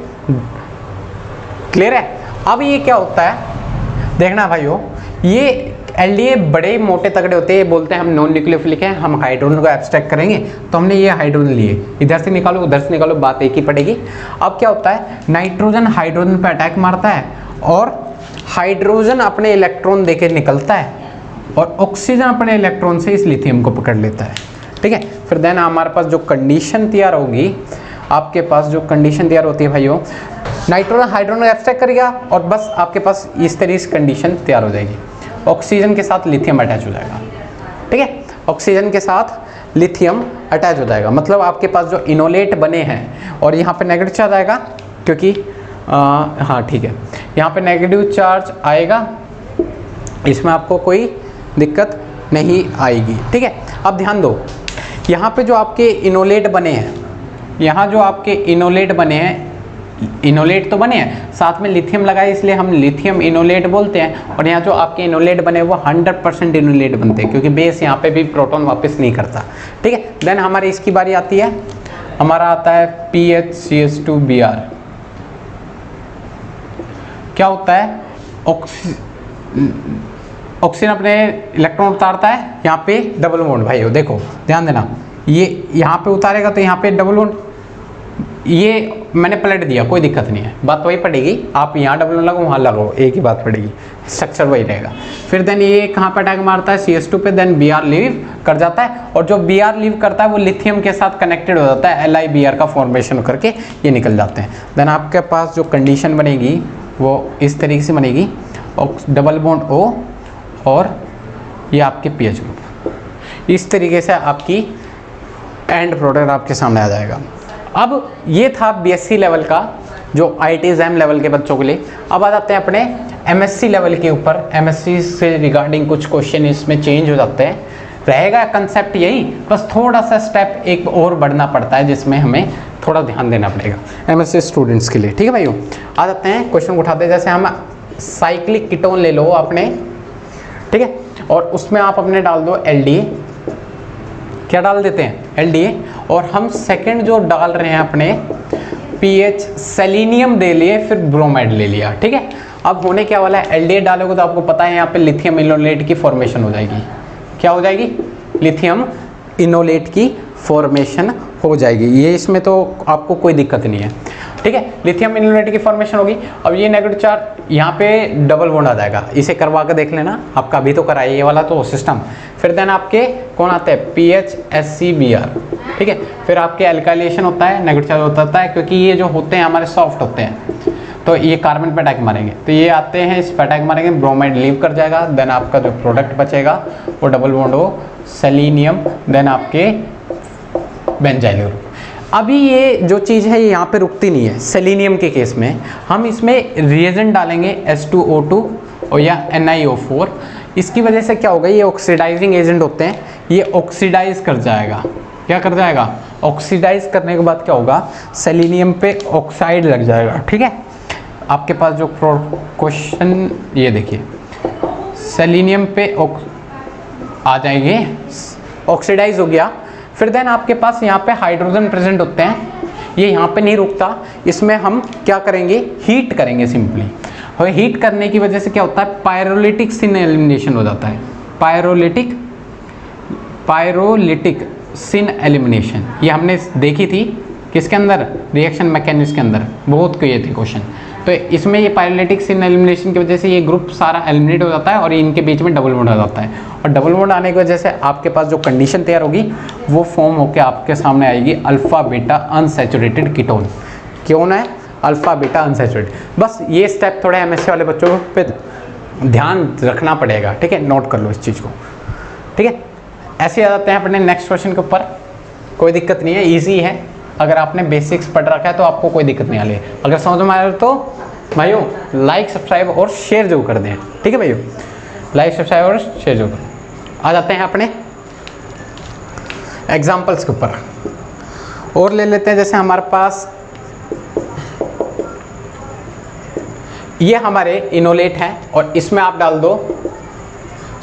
क्लियर है। अब ये क्या होता है देखना भाइयों, ये LDA बड़े मोटे तगड़े होते हैं, बोलते हैं हम नॉन न्यूक्लियोफिलिक हैं, हम हाइड्रोजन को एब्स्ट्रैक्ट करेंगे, तो हमने ये हाइड्रोजन लिए, इधर से निकालो उधर से निकालो, बात एक ही पड़ेगी। अब क्या होता है, नाइट्रोजन हाइड्रोजन पे अटैक मारता है और हाइड्रोजन अपने इलेक्ट्रॉन देके निकलता है और ऑक्सीजन अपने इलेक्ट्रॉन से इस लिथियम को पकड़ लेता है। ठीक है, फिर देन हमारे पास जो कंडीशन तैयार होगी, आपके पास जो कंडीशन तैयार होती है भाइयों, नाइट्रोजन हाइड्रोजन एब्स्ट्रैक्ट करेगा और बस आपके पास इस तरह से कंडीशन तैयार हो जाएगी, ऑक्सीजन के साथ लिथियम अटैच हो जाएगा। ठीक है, ऑक्सीजन के साथ लिथियम अटैच हो जाएगा, मतलब आपके पास जो इनोलेट बने हैं और यहाँ पे नेगेटिव चार्ज आएगा, क्योंकि हाँ ठीक है, यहाँ पे नेगेटिव चार्ज आएगा, इसमें आपको कोई दिक्कत नहीं आएगी। ठीक है, अब ध्यान दो, यहाँ पे जो आपके इनोलेट बने हैं, यहाँ जो आपके इनोलेट बने हैं, इनोलेट तो बने हैं, साथ में लिथियम लगा है इसलिए हम लिथियम इनोलेट बोलते हैं। और यहाँ जो आपके इनोलेट बने वो 100% इनोलेट बनते हैं क्योंकि बेस यहाँ पे भी प्रोटॉन वापस नहीं करता। ठीक है, देन हमारी इसकी बारी आती है, हमारा आता है PHCH2Br। क्या होता है, ऑक्सीजन अपने इलेक्ट्रॉन उतारता है, यहाँ पे डबल बॉन्ड, भाई देखो ध्यान देना, ये यहाँ पे उतारेगा तो यहाँ पे डबल बॉन्ड, ये मैंने पलट दिया, कोई दिक्कत नहीं है, बात वही पड़ेगी, आप यहाँ डबल बॉन्ड लगाओ वहाँ लगाओ, एक ही बात पड़ेगी, स्ट्रक्चर वही रहेगा। फिर देन ये कहाँ पे अटैक मारता है, CH2 पे, देन Br लीव कर जाता है, और जो Br लीव करता है वो लिथियम के साथ कनेक्टेड हो जाता है, LiBr का फॉर्मेशन करके ये निकल जाते हैं। देन आपके पास जो कंडीशन बनेगी वो इस तरीके से बनेगी, डबल बॉन्ड O और ये आपके pH ग्रुप, इस तरीके से आपकी एंड प्रोडक्ट आपके सामने आ जाएगा। अब ये था BSc लेवल का जो IIT-JAM लेवल के बच्चों के लिए। अब आ जाते हैं अपने MSc लेवल के ऊपर। MSc से रिगार्डिंग कुछ क्वेश्चन इसमें चेंज हो जाते हैं, रहेगा कंसेप्ट यही, बस थोड़ा सा स्टेप एक और बढ़ना पड़ता है जिसमें हमें थोड़ा ध्यान देना पड़ेगा MSc स्टूडेंट्स के लिए। ठीक है भाइयों, आ जाते हैं क्वेश्चन उठाते हैं। जैसे हम साइक्लिक कीटोन ले लो आपने, ठीक है, और उसमें आप अपने डाल दो LDA, क्या डाल देते हैं LDA, और हम सेकंड जो डाल रहे हैं अपने PH सेलेनियम दे लिए, फिर ब्रोमाइड ले लिया। ठीक है, अब होने क्या वाला है, LDA डालोगे तो आपको पता है यहाँ पे लिथियम इनोलेट की फॉर्मेशन हो जाएगी। क्या हो जाएगी, लिथियम इनोलेट की फॉर्मेशन हो जाएगी, ये इसमें तो आपको कोई दिक्कत नहीं है। ठीक है, लिथियम इनोलेट की फॉर्मेशन होगी। अब ये नेगेटिव चार्ज यहाँ पे डबल बॉन्ड आ जाएगा, इसे करवा कर देख लेना, आपका अभी तो कराइए ये वाला तो सिस्टम। फिर देन आपके कौन आते हैं, PHSCBr। ठीक है, फिर आपके एल्काइलेशन होता है, नेगेटिव चार्ज होता है, क्योंकि ये जो होते हैं हमारे सॉफ्ट होते हैं, तो ये कार्बन पे अटैक मारेंगे, तो ये आते हैं इस पे अटैक मारेंगे, ब्रोमाइड लीव कर जाएगा। देन आपका जो प्रोडक्ट बचेगा वो डबल बॉन्ड हो सेलेनियम, देन आपके बेंजाइल ग्रुप। अभी ये जो चीज़ है ये यहाँ पे रुकती नहीं है। सेलेनियम के केस में हम इसमें रिएजेंट डालेंगे H2O2 और या NiO4। इसकी वजह से क्या होगा, ये ऑक्सीडाइजिंग एजेंट होते हैं, ये ऑक्सीडाइज कर जाएगा। क्या कर जाएगा, ऑक्सीडाइज करने के बाद क्या होगा, सेलेनियम पे ऑक्साइड लग जाएगा। ठीक है, आपके पास जो क्वेश्चन ये देखिए, सेलेनियम पे आ जाएंगे, ऑक्सीडाइज हो गया। फिर देन आपके पास यहाँ पे हाइड्रोजन प्रेजेंट होते हैं, ये यहाँ पे नहीं रुकता, इसमें हम क्या करेंगे, हीट करेंगे सिंपली। और हीट करने की वजह से क्या होता है, पायरोलिटिक सिन एलिमिनेशन हो जाता है, पायरोलिटिक सिन एलिमिनेशन। ये हमने देखी थी किसके अंदर, रिएक्शन मैकेनिज्म के अंदर, बहुत किए थे क्वेश्चन। तो इसमें ये पायरोलिटिक सिन एलिमिनेशन की वजह से ये ग्रुप सारा एलिमिनेट हो जाता है और इनके बीच में डबल बॉन्ड आ जाता है, और डबल बॉन्ड आने की वजह से आपके पास जो कंडीशन तैयार होगी वो फॉर्म होकर आपके सामने आएगी अल्फा बीटा अनसैचुरेटेड कीटोन। क्यों है अल्फा बीटा अनसैचुरेटेड, बस ये स्टेप थोड़े MSc वाले बच्चों पे ध्यान रखना पड़ेगा। ठीक है, नोट कर लो इस चीज़ को। ठीक है, ऐसे आ जाते हैं अपने नेक्स्ट क्वेश्चन के ऊपर। कोई दिक्कत नहीं है, ईजी है, अगर आपने बेसिक्स पढ़ रखा है तो आपको कोई दिक्कत नहीं आ रही है। अगर समझ में आ रहा है तो भाइयों लाइक सब्सक्राइब और शेयर जरूर कर दें। ठीक है भाइयों, लाइक सब्सक्राइब और शेयर जरूर करें। आ जाते हैं अपने एग्जाम्पल्स के ऊपर और ले लेते हैं। जैसे हमारे पास ये हमारे इनोलेट हैं और इसमें आप डाल दो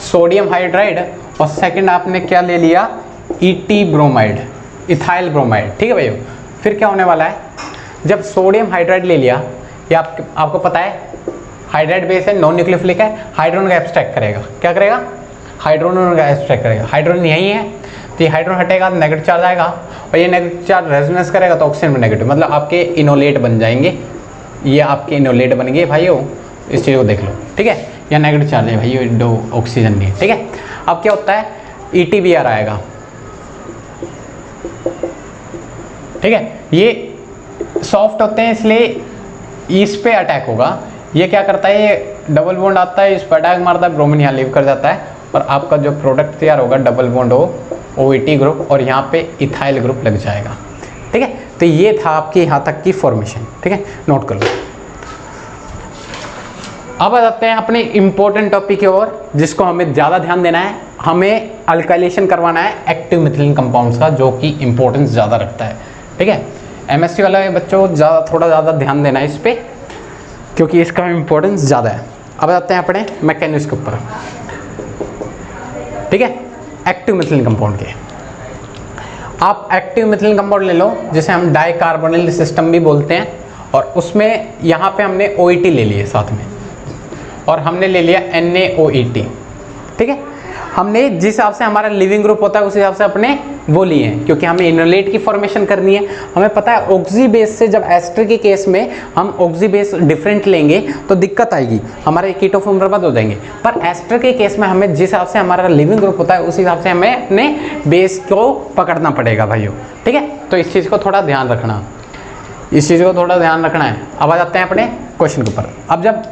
सोडियम हाइड्राइड और सेकंड आपने क्या ले लिया, ET ब्रोमाइड, इथाइल ब्रोमाइड। ठीक है भैया, फिर क्या होने वाला है, जब सोडियम हाइड्राइड ले लिया, ये आपको पता है हाइड्राइड बेस है, नॉन न्यूक्लियोफिलिक है, हाइड्रोजन का एब्स्ट्रैक्ट करेगा। क्या करेगा, हाइड्रोजन का एब्स्ट्रैक्ट करेगा। हाइड्रोजन यही है तो ये हाइड्रोजन हटेगा, नेगेटिव चार्ज आएगा, और ये नेगेटिव चार्ज रेजोनेंस करेगा तो ऑक्सीजन में नेगेटिव, मतलब आपके इनोलेट बन जाएंगे। ये आपके इनोलेट बन गए भाइयों, इस चीज़ को देख लो। ठीक है, या नेगेटिव चार्ज है भाई, दो ऑक्सीजन नहीं। ठीक है, अब क्या होता है, ETBr आएगा। ठीक है, ये सॉफ्ट होते हैं इसलिए इस पे अटैक होगा। ये क्या करता है, ये डबल बॉन्ड आता है, इस पर अटैक मारता है, ब्रोमीन यहाँ लीव कर जाता है, और आपका जो प्रोडक्ट तैयार होगा डबल बॉन्ड हो OET ग्रुप, और यहाँ पे इथाइल ग्रुप लग जाएगा। ठीक है, तो ये था आपकी यहाँ तक की फॉर्मेशन। ठीक है, नोट कर लो। अब आ जाते हैं अपने इम्पोर्टेंट टॉपिक की ओर, जिसको हमें ज़्यादा ध्यान देना है। हमें अल्काइलेशन करवाना है एक्टिव मिथिलीन कंपाउंड्स का, जो कि इंपॉर्टेंस ज़्यादा रखता है। ठीक है, एमएससी वाले बच्चों को थोड़ा ज़्यादा ध्यान देना है इस पर, क्योंकि इसका इंपॉर्टेंस ज़्यादा है। अब आते हैं अपने मैकेनिज्म के ऊपर। ठीक है, एक्टिव मिथिलीन कंपाउंड के, आप एक्टिव मिथिलीन कंपाउंड ले लो जिसे हम डाइकार्बोनिल सिस्टम भी बोलते हैं, और उसमें यहाँ पे हमने OET ले लिए साथ में, और हमने ले लिया NaOET। ठीक है, हमने जिस हिसाब से हमारा लिविंग ग्रुप होता है उस हिसाब से अपने वो लिए हैं, क्योंकि हमें इनोलेट की फॉर्मेशन करनी है। हमें पता है ऑक्सी बेस से, जब एस्टर के केस में हम ऑक्सी बेस डिफरेंट लेंगे तो दिक्कत आएगी, हमारे कीटोफॉर्म बर्बाद हो जाएंगे। पर एस्टर के केस में हमें जिस हिसाब से हमारा लिविंग ग्रुप होता है उस हिसाब से हमें अपने बेस को पकड़ना पड़ेगा भाइयों। ठीक है, तो इस चीज़ को थोड़ा ध्यान रखना, इस चीज़ को थोड़ा ध्यान रखना है। अब आ जाते हैं अपने क्वेश्चन के ऊपर। अब जब,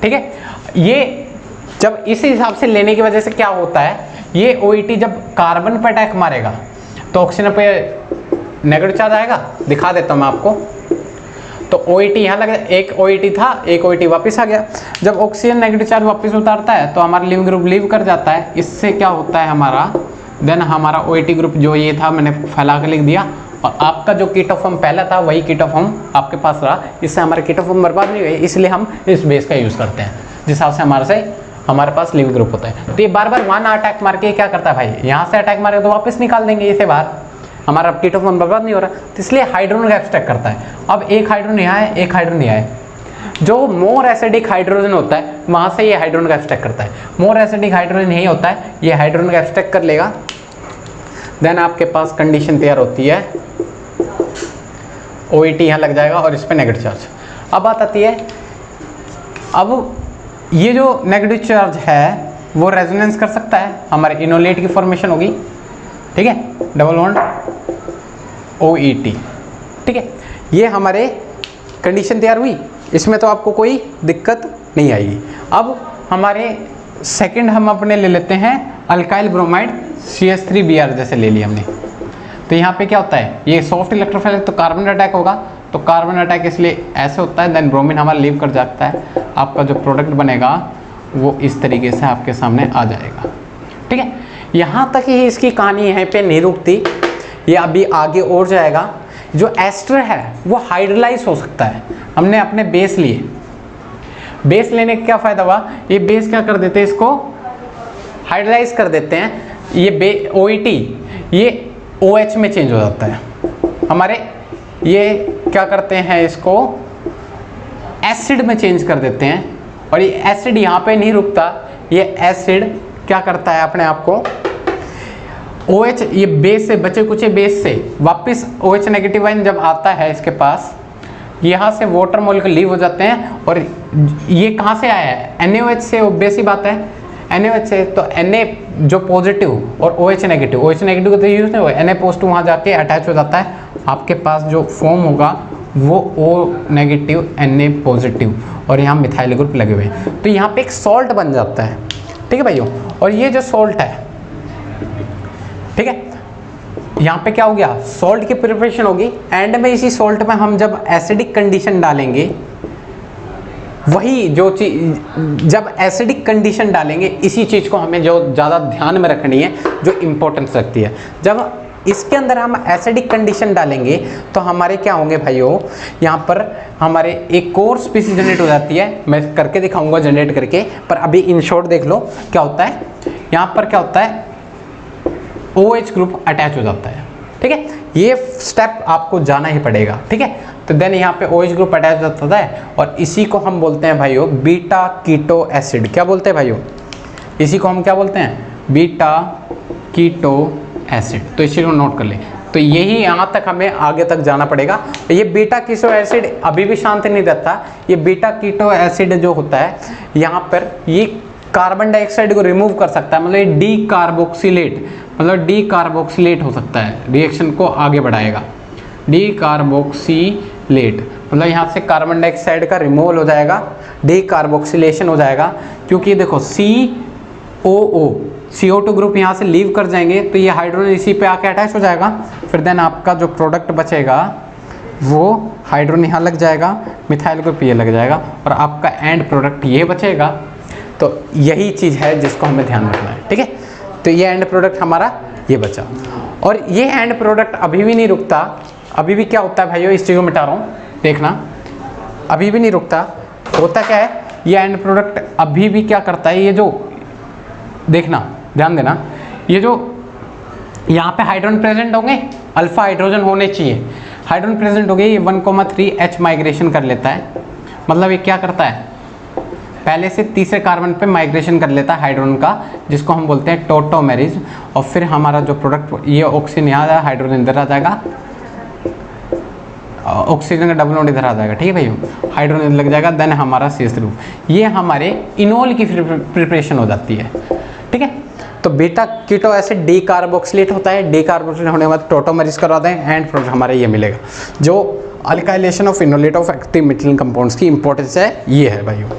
ठीक है, ये जब इस हिसाब से लेने की वजह से क्या होता है, ये OET जब कार्बन पर अटैक मारेगा तो ऑक्सीजन पे नेगेटिव चार्ज आएगा। दिखा देता हूँ मैं आपको। तो OET यहाँ लगा, एक OET था, एक OET वापस आ गया। जब ऑक्सीजन नेगेटिव चार्ज वापस उतारता है तो हमारा लिविंग ग्रुप लीव कर जाता है। इससे क्या होता है हमारा, देन हमारा OET ग्रुप जो ये था मैंने फैला के लिख दिया, और आपका जो कीटोफॉर्म पहला था वही कीटोफॉर्म आपके पास रहा। इससे हमारे कीटोफॉर्म बर्बाद नहीं हुए, इसलिए हम इस बेस का यूज़ करते हैं जिस हिसाब से हमारे पास लिविंग ग्रुप होता है। तो ये बार बार वहाँ अटैक मार के क्या करता है भाई, यहाँ से अटैक मारेगा तो वापस निकाल देंगे इसे बाहर, हमारा कीटोफॉर्म बर्बाद नहीं हो रहा। तो इसलिए हाइड्रोजन का एब्स्ट्रैक्ट करता है। अब एक हाइड्रोजन यहाँ है, एक हाइड्रोजन यहाँ है, जो मोर एसिडिक हाइड्रोजन होता है वहाँ से ये हाइड्रोजन का एब्स्ट्रैक्ट करता है। मोर एसिडिक हाइड्रोजन यही होता है, ये हाइड्रोजन का एब्स्ट्रैक्ट कर लेगा। देन आपके पास कंडीशन तैयार होती है, OET यहाँ लग जाएगा और इस पर नेगेटिव चार्ज। अब बात आती है, अब ये जो नेगेटिव चार्ज है वो रेजोनेंस कर सकता है, हमारे इनोलेट की फॉर्मेशन होगी। ठीक है, डबल बॉन्ड OET। ठीक है, ये हमारे कंडीशन तैयार हुई, इसमें तो आपको कोई दिक्कत नहीं आएगी। अब हमारे सेकंड हम अपने ले लेते हैं अल्काइल ब्रोमाइड CH3Br जैसे ले लिया हमने। तो यहाँ पे क्या होता है, ये सॉफ्ट इलेक्ट्रोफाइल है तो कार्बन अटैक होगा, तो कार्बन अटैक इसलिए ऐसे होता है। देन ब्रोमीन हमारा लीव कर जाता है, आपका जो प्रोडक्ट बनेगा वो इस तरीके से आपके सामने आ जाएगा। ठीक है, यहाँ तक ही इसकी कहानी यहीं पे नहीं रुकती, ये अभी आगे और जाएगा। जो एस्टर है वो हाइड्रोलाइज हो सकता है। हमने अपने बेस लिए, बेस लेने का क्या फ़ायदा हुआ, ये बेस क्या कर देते हैं, इसको हाइड्रोलाइज कर देते हैं। ये OET ये OH में चेंज हो जाता है हमारे, ये क्या करते हैं, इसको एसिड में चेंज कर देते हैं। और ये एसिड यहाँ पे नहीं रुकता, ये एसिड क्या करता है अपने आप को OH, ये बेस से बचे कुछ बेस से वापस OH नेगेटिव आयन जब आता है इसके पास, यहाँ से वाटर मॉलिक्यूल लीव हो जाते हैं। और ये कहाँ से आया है, NaOH से, ऑब्वियस ही बात है NaOH से। तो Na जो पॉजिटिव और OH नेगेटिव, OH नेगेटिव को तो यूज़ नहीं हुआ, Na पॉजिटिव वहाँ जाके अटैच हो जाता है, आपके पास जो फॉर्म होगा वो O नेगेटिव Na पॉजिटिव, और यहाँ मिथाइल ग्रुप लगे हुए हैं। तो यहाँ पे एक सॉल्ट बन जाता है। ठीक है भाइयों, और ये जो सॉल्ट है, ठीक है, यहाँ पे क्या हो गया, सॉल्ट की प्रिपरेशन होगी। एंड में इसी सॉल्ट में हम जब एसिडिक कंडीशन डालेंगे, वही जो चीज जब एसिडिक कंडीशन डालेंगे, इसी चीज़ को हमें जो ज़्यादा ध्यान में रखनी है, जो इम्पोर्टेंस रखती है। जब इसके अंदर हम एसिडिक कंडीशन डालेंगे तो हमारे क्या होंगे भाइयों, यहाँ पर हमारे एक और स्पीसीज जनरेट हो जाती है। मैं करके दिखाऊंगा जनरेट करके, पर अभी इन शॉर्ट देख लो क्या होता है। यहाँ पर क्या होता है, OH ग्रुप अटैच हो जाता है। ठीक है, ये स्टेप आपको जाना ही पड़ेगा। ठीक है, तो देन यहाँ पे OH ग्रुप अटैच हो जाता है, और इसी को हम बोलते हैं भाइयों बीटा कीटो एसिड। क्या बोलते हैं भाइयों, इसी को हम क्या बोलते हैं, बीटा कीटो एसिड। तो इसी को नोट कर ले। तो यही यहाँ तक हमें आगे तक जाना पड़ेगा। ये बीटा कीटो एसिड अभी भी शांत नहीं रहता। ये बीटा कीटो एसिड जो होता है, यहाँ पर ये कार्बन डाइऑक्साइड को रिमूव कर सकता है, मतलब डी कार्बोक्सिलेट, मतलब डी कार्बोक्सिलेट हो सकता है, रिएक्शन को आगे बढ़ाएगा। डी कार्बोक्सिलेट मतलब यहाँ से कार्बन डाइऑक्साइड का रिमूवल हो जाएगा, डी कार्बोक्सिलेशन हो जाएगा। क्योंकि देखो COO CO2 ग्रुप यहाँ से लीव कर जाएंगे, तो ये हाइड्रोजन इसी पे आके अटैच हो जाएगा। फिर देन आपका जो प्रोडक्ट बचेगा वो हाइड्रोजन यहाँ लग जाएगा, मिथाइल ग्रुप ये लग जाएगा और आपका एंड प्रोडक्ट ये बचेगा। तो यही चीज़ है जिसको हमें ध्यान रखना है, ठीक है। तो ये एंड प्रोडक्ट हमारा ये बचा और ये एंड प्रोडक्ट अभी भी नहीं रुकता, अभी भी क्या होता है भाइयों, इस चीज़ को मिटा रहा हूँ, देखना अभी भी नहीं रुकता। होता क्या है, ये एंड प्रोडक्ट अभी भी क्या करता है, ये जो देखना ध्यान देना, ये जो यहाँ पे हाइड्रोजन प्रेजेंट होंगे, अल्फा हाइड्रोजन होने चाहिए, हाइड्रोजन प्रेजेंट हो गए, ये 1,3 H माइग्रेशन कर लेता है। मतलब ये क्या करता है, पहले से तीसरे कार्बन पे माइग्रेशन कर लेता है हाइड्रोजन का, जिसको हम बोलते हैं टोटोमेरिज। और फिर हमारा जो प्रोडक्ट, ये ऑक्सीजन यहाँ आ जाएगा, हाइड्रोजन इधर आ जाएगा, ऑक्सीजन का डबल बॉन्ड इधर आ जाएगा, ठीक है भाई, हाइड्रोजन लग जाएगा, देन हमारा CH ग्रुप। ये हमारे इनोल की प्रिपरेशन हो जाती है, ठीक है। तो beta keto acid dicarboxylate होता है, डी कार्बोक्सिलेट होने के बाद टोटोमेरिज करवाते हैं, एंड प्रोडक्ट हमारा ये मिलेगा। जो alkylation of enolate of active methyl compounds की इंपॉर्टेंस है ये है भाइयों।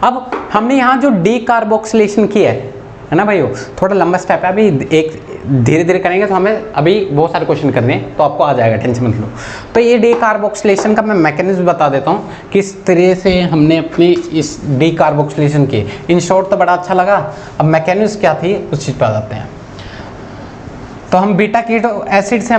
अब हमने यहाँ जो डी कार्बोक्सिलेशन की है ना भाइयों, थोड़ा लंबा स्टेप है, अभी एक धीरे धीरे करेंगे तो हमें अभी बहुत सारे क्वेश्चन करने हैं, तो आपको आ जाएगा, टेंशन मत लो। तो ये डी कार्बोक्सिलेशन का मैं मैकेनिज्म बता देता हूँ, किस तरह से हमने अपनी इस डी कार्बोक्सिलेशन की। इन शॉर्ट तो बड़ा अच्छा लगा, अब मैकेनिज्म क्या थी उस चीज़ पर आ जाते हैं। तो हम बीटा कीटो एसिड से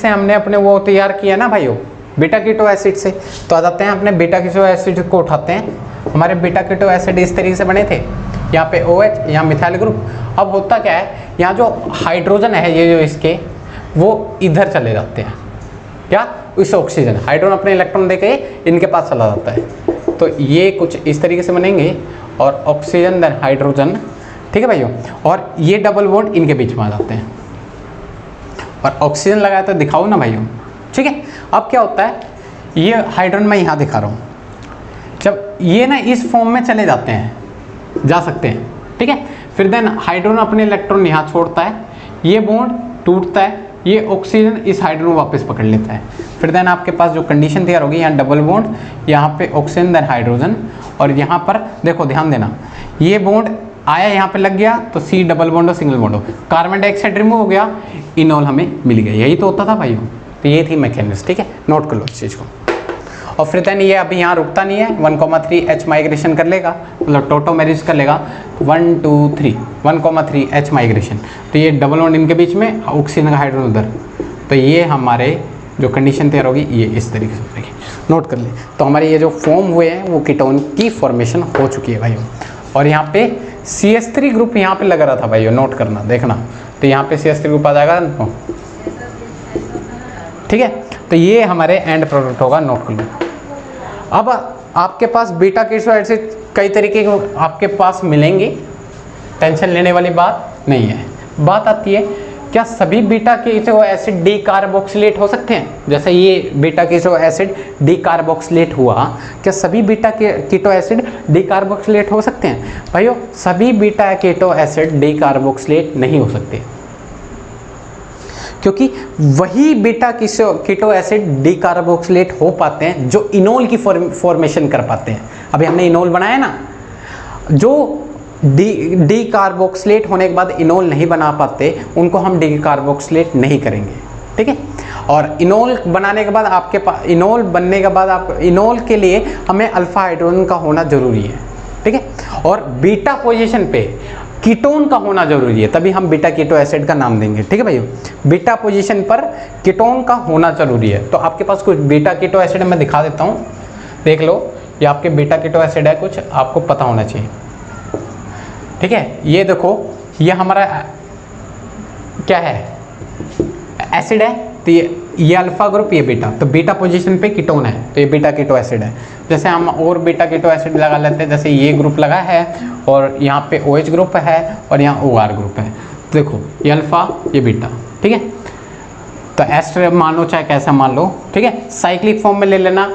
हमने अपने वो तैयार किया ना भाइयों, बीटा कीटो एसिड से। तो आ जाते हैं अपने बीटा कीटो एसिड को उठाते हैं। हमारे बीटा कीटो एसिड इस तरीके से बने थे, यहाँ पे OH, यहाँ मिथाइल ग्रुप। अब होता क्या है, यहाँ जो हाइड्रोजन है ये जो इसके, वो इधर चले जाते हैं, क्या इस ऑक्सीजन, हाइड्रोजन अपने इलेक्ट्रॉन देके इनके पास चला जाता है। तो ये कुछ इस तरीके से बनेंगे और ऑक्सीजन देन हाइड्रोजन, ठीक है भाइयों, और ये डबल बॉन्ड इनके बीच में आ जाते हैं और ऑक्सीजन लगाया तो दिखाओ ना भाइयों, ठीक है। अब क्या होता है, ये हाइड्रोजन मैं यहाँ दिखा रहा हूँ, जब ये ना इस फॉर्म में चले जाते हैं, जा सकते हैं, ठीक है। फिर देन हाइड्रोजन अपने इलेक्ट्रॉन यहाँ छोड़ता है, ये बॉन्ड टूटता है, ये ऑक्सीजन इस हाइड्रोजन वापस पकड़ लेता है। फिर देन आपके पास जो कंडीशन तैयार होगी, यहाँ डबल बॉन्ड, यहाँ पे ऑक्सीजन देन हाइड्रोजन, और यहाँ पर देखो ध्यान देना, ये बॉन्ड आया यहाँ पे लग गया तो C डबल बॉन्ड और सिंगल बॉन्ड हो, कार्बन डाइऑक्साइड रिमूव हो गया, इनॉल हमें मिल गया। यही तो होता था भाइयों, तो ये थी मैकेनिज्म, ठीक है, नोट कर लो इस चीज़ को। और फिर देन ये अभी यहाँ रुकता नहीं है, 1,3 H माइग्रेशन कर लेगा, मतलब टोटोमेरिज कर लेगा, 1 2 3 1,3 H माइग्रेशन। तो ये डबल बॉन्ड इनके बीच में, ऑक्सीजन का हाइड्रोजन उधर, तो ये हमारे जो कंडीशन तैयार होगी ये इस तरीके से होगी, नोट कर ले। तो हमारे ये जो फॉर्म हुए हैं वो कीटोन की फॉर्मेशन हो चुकी है भाइयों। और यहाँ पे CH3 ग्रुप यहाँ पे लग रहा था भाइयों, नोट करना, देखना, तो यहाँ पे CH3 ग्रुप आ जाएगा, ठीक है। तो ये हमारे एंड प्रोडक्ट होगा, नोट कर लो। अब आपके पास बीटा कीटो एसिड कई तरीके के आपके पास मिलेंगे, टेंशन लेने वाली बात नहीं है। बात आती है, क्या सभी beta keto acid dicarboxylate हो सकते हैं? जैसे ये beta keto acid dicarboxylate हुआ, क्या सभी beta keto acid keto carboxylate हो सकते हैं? भाइयों, सभी beta keto acid dicarboxylate नहीं हो सकते, क्योंकि वही beta keto acid dicarboxylate हो पाते हैं जो इनोल की फॉर्मेशन कर पाते हैं। अभी हमने इनोल बनाया ना, जो डी कार्बोक्सिलेट होने के बाद इनोल नहीं बना पाते, उनको हम डी कार्बोक्सिलेट नहीं करेंगे, ठीक है। और इनोल बनाने के बाद आपके पास, इनोल बनने के बाद आप, इनोल के लिए हमें अल्फा हाइड्रोजन का होना जरूरी है, ठीक है। और बीटा पोजीशन पे कीटोन का होना जरूरी है, तभी हम बीटा कीटो एसिड का नाम देंगे, ठीक है भाइयों। बीटा पोजीशन पर कीटोन का होना जरूरी है। तो आपके पास कुछ बीटा कीटो एसिड मैं दिखा देता हूँ, देख लो, ये आपके बीटा कीटो एसिड है, कुछ आपको पता होना चाहिए, ठीक है। ये देखो, ये हमारा क्या है, एसिड है, तो ये अल्फा ग्रुप, ये बीटा, तो बीटा पोजीशन पे कीटोन है, तो ये बीटा कीटो एसिड है। जैसे हम और बीटा कीटो एसिड लगा लेते हैं, जैसे ये ग्रुप लगा है और यहाँ पे OH ग्रुप है और यहाँ OR ग्रुप है, तो देखो ये अल्फा, ये बीटा, ठीक है। तो एस्टर मान लो चाहे कैसा मान लो, ठीक है। साइक्लिक फॉर्म में ले लेना,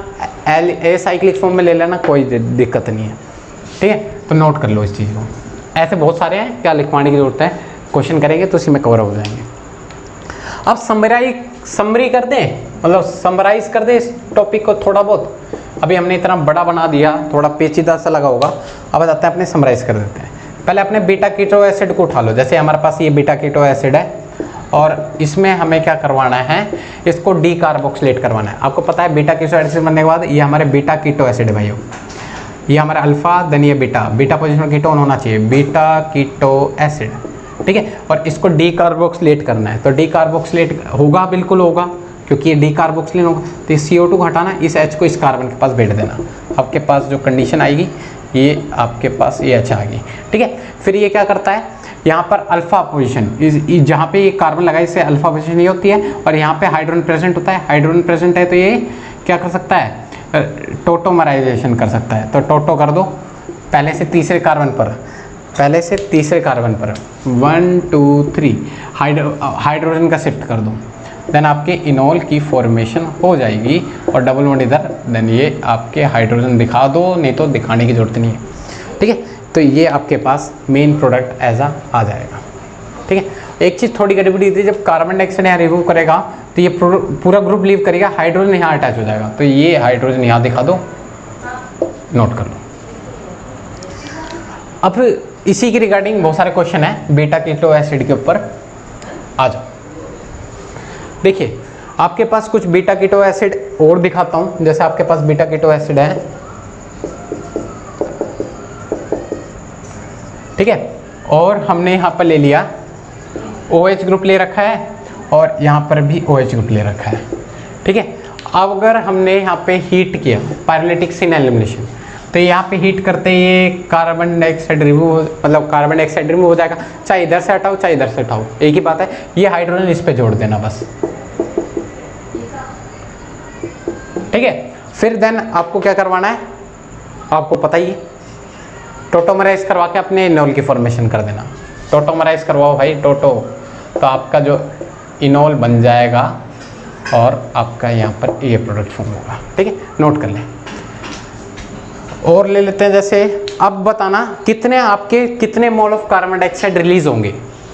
ए साइक्लिक फॉर्म में ले लेना, कोई दिक्कत नहीं है, ठीक है। तो नोट कर लो इस चीज़ को। ऐसे बहुत सारे हैं, क्या लिखवाने की जरूरत है, क्वेश्चन करेंगे तो उसी में कवर हो जाएंगे। अब समरी कर दें, मतलब समराइज कर दें इस टॉपिक को थोड़ा बहुत। अभी हमने इतना बड़ा बना दिया, थोड़ा पेचीदा सा लगा होगा, अब जाते हैं अपने समराइज कर देते हैं। पहले अपने बीटा कीटो एसिड को उठा लो, जैसे हमारे पास ये बीटा कीटो एसिड है और इसमें हमें क्या करवाना है, इसको डी कार्बोक्सिलेट करवाना है। आपको पता है बीटा कीटो एसिड बनने के बाद ये हमारे बीटा कीटो एसिड है भाइयों, ये हमारा अल्फा देन ये बीटा पोजिशन कीटोन होना चाहिए, बीटा कीटो एसिड, ठीक है। और इसको डी कार्बोक्सिलेट करना है, तो डी कार्बोक्सिलेट होगा, बिल्कुल होगा, क्योंकि ये डी कार्बोक्सिलेट होगा। तो इस CO2 को हटाना, इस H को इस कार्बन के पास बैठ देना, आपके पास जो कंडीशन आएगी ये आपके पास ये H आ गई, ठीक है। फिर ये क्या करता है, यहाँ पर अल्फा पोजीशन, जहाँ पे ये कार्बन लगा इससे अल्फा पोजीशन ये होती है, और यहाँ पे हाइड्रोजन प्रेजेंट होता है, हाइड्रोजन प्रेजेंट है तो ये क्या कर सकता है, टोटोमराइजेशन कर सकता है। तो टोटो कर दो पहले से तीसरे कार्बन पर, 1 2 3 हाइड्रोजन का शिफ्ट कर दो, देन आपके इनोल की फॉर्मेशन हो जाएगी, और डबल बॉन्ड इधर, देन ये आपके हाइड्रोजन दिखा दो, नहीं तो दिखाने की जरूरत नहीं है, ठीक है। तो ये आपके पास मेन प्रोडक्ट ऐसा आ जाएगा, ठीक है। एक चीज़ थोड़ी गड़बड़ी थी, जब कार्बन डाइऑक्साइड यहाँ रिमूव करेगा तो ये पूरा ग्रुप लीव करेगा, हाइड्रोजन यहाँ अटैच हो जाएगा, तो ये हाइड्रोजन यहाँ दिखा दो, नोट कर लो। अब इसी के रिगार्डिंग बहुत सारे क्वेश्चन है बीटा कीटो एसिड के ऊपर, आ जाओ। देखिए आपके पास कुछ बीटा कीटो एसिड और दिखाता हूँ, जैसे आपके पास बीटा कीटो एसिड है, ठीक है, और हमने यहाँ पर ले लिया OH ग्रुप ले रखा है, और यहाँ पर भी OH ग्रुप ले रखा है, ठीक है। अब अगर हमने यहाँ पे हीट किया पायरोलिटिक सिन एलिमिनेशन, तो यहाँ पे हीट करते ये कार्बन डाइऑक्साइड रिमूव, मतलब कार्बन डाइऑक्साइड रिमूव हो जाएगा, चाहे इधर से हटाओ चाहे इधर से हटाओ, एक ही बात है। ये हाइड्रोजन इस पे जोड़ देना बस, ठीक है। फिर देन आपको क्या करवाना है, आपको पता ही है, टोटोमराइज करवा के अपने इनोल की फॉर्मेशन कर देना। टोटोमराइज करवाओ भाई टोटो, तो आपका जो इनोल बन जाएगा और आपका यहाँ पर ये प्रोडक्ट फॉर्म होगा, ठीक है, नोट कर लें। और ले लेते हैं, जैसे अब बताना कितने mole of carbon dioxide release होंगे,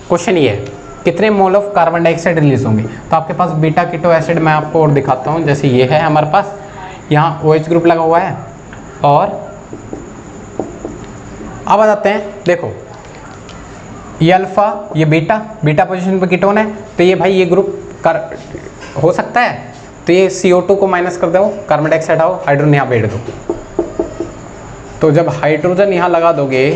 क्वेश्चन ये है कितने mole of carbon dioxide release होंगे। तो आपके पास बीटा कीटो एसिड मैं आपको और दिखाता हूँ, जैसे ये है हमारे पास, यहाँ OH ग्रुप लगा हुआ है, और अब आ जाते हैं, देखो ये अल्फा ये बीटा पोजीशन पे कीटोन है, तो ये भाई ये ग्रुप हो सकता है, तो ये CO2 को माइनस कर दो, कार्बन डाइऑक्साइड आओ, हाइड्रोजन यहाँ बैठ दो, तो जब हाइड्रोजन यहाँ लगा दोगे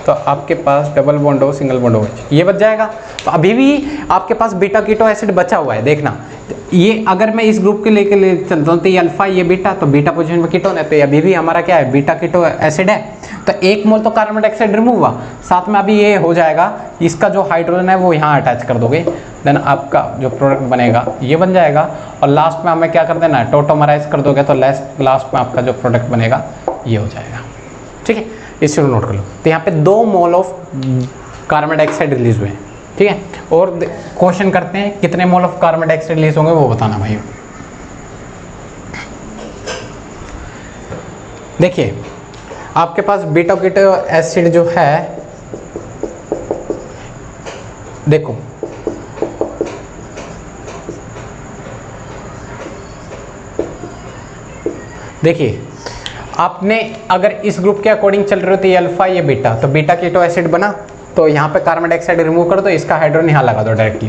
तो आपके पास डबल बॉन्ड हो, सिंगल बॉन्ड हो, ये बच जाएगा। तो अभी भी आपके पास बीटा कीटो एसिड बचा हुआ है, देखना ये अगर मैं इस ग्रुप के लेके ले चलता हूँ, तो ये अल्फा ये बीटा, तो बीटा पोजीशन में कीटोन है, तो अभी भी हमारा क्या है, बीटा कीटो एसिड है। तो 1 मोल तो कार्बन डाइऑक्साइड रिमूव हुआ, साथ में अभी ये हो जाएगा, इसका जो हाइड्रोजन है वो यहाँ अटैच कर दोगे, देन आपका जो प्रोडक्ट बनेगा ये बन जाएगा, और लास्ट में हमें क्या कर देना है, टोटोमराइज कर दोगे, तो लास्ट में आपका जो प्रोडक्ट बनेगा ये हो जाएगा, ठीक है। इसको नोट कर लो। तो यहाँ पे 2 mole of carbon dioxide release हुए हैं, ठीक है। और क्वेश्चन करते हैं कितने mole of carbon dioxide release होंगे वो बताना भाई। देखिए आपके पास बीटा कीटो एसिड जो है, देखो देखिए आपने अगर इस ग्रुप के अकॉर्डिंग चल रहे हो तो ये अल्फा ये बीटा, तो बीटा कीटो एसिड बना, तो यहाँ पे कार्बन डाइऑक्साइड रिमूव कर दो, इसका हाइड्रोजन यहाँ लगा दो डायरेक्टली,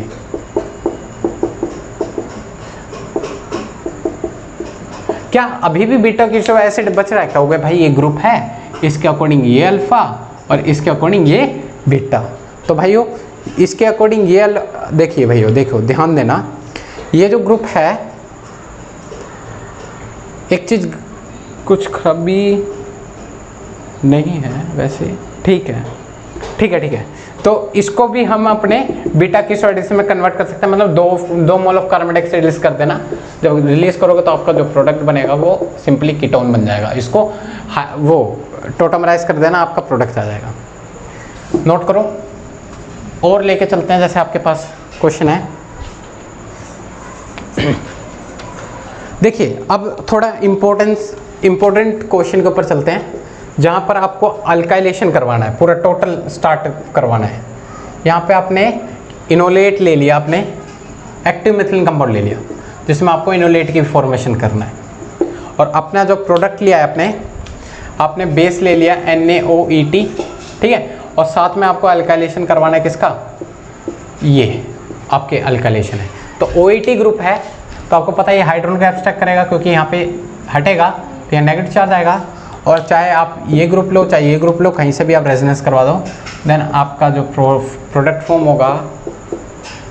क्या अभी भी बीटा कीटो एसिड बच रहा है, क्या हो गया भाई ये ग्रुप है, इसके अकॉर्डिंग ये अल्फा और इसके अकॉर्डिंग ये बीटा, तो भाइयों इसके अकॉर्डिंग ये देखिए भाइयों, देखो ध्यान देना, ये जो ग्रुप है, एक चीज कुछ खराबी नहीं है वैसे, ठीक है ठीक है ठीक है, तो इसको भी हम अपने बीटा कीटो एसिड में कन्वर्ट कर सकते हैं, मतलब 2 mole of carbon dioxide release कर देना, जब रिलीज करोगे तो आपका जो प्रोडक्ट बनेगा वो सिंपली कीटोन बन जाएगा, इसको वो टोटोमराइज कर देना, आपका प्रोडक्ट आ जाएगा, नोट करो। और लेके चलते हैं, जैसे आपके पास क्वेश्चन है, देखिए अब थोड़ा इम्पोर्टेंट क्वेश्चन के ऊपर चलते हैं, जहाँ पर आपको अल्काइलेशन करवाना है, पूरा टोटल स्टार्ट करवाना है। यहाँ पे आपने इनोलेट ले लिया, आपने एक्टिव मिथिलीन कंपाउंड ले लिया, जिसमें आपको इनोलेट की फॉर्मेशन करना है, और अपना जो प्रोडक्ट लिया है आपने बेस ले लिया NaOET, ठीक है, और साथ में आपको अल्काइलेशन करवाना है किसका, ये आपके अल्काइलेशन है। तो OET ग्रुप है तो आपको पता है ये हाइड्रोजन को एब्स्ट्रैक्ट करेगा, क्योंकि यहाँ पे हटेगा तो यहाँ नेगेटिव चार्ज आएगा। और चाहे आप ये ग्रुप लो चाहे ये ग्रुप लो, कहीं से भी आप रेजोनेंस करवा दो, देन आपका जो प्रोडक्ट फॉर्म होगा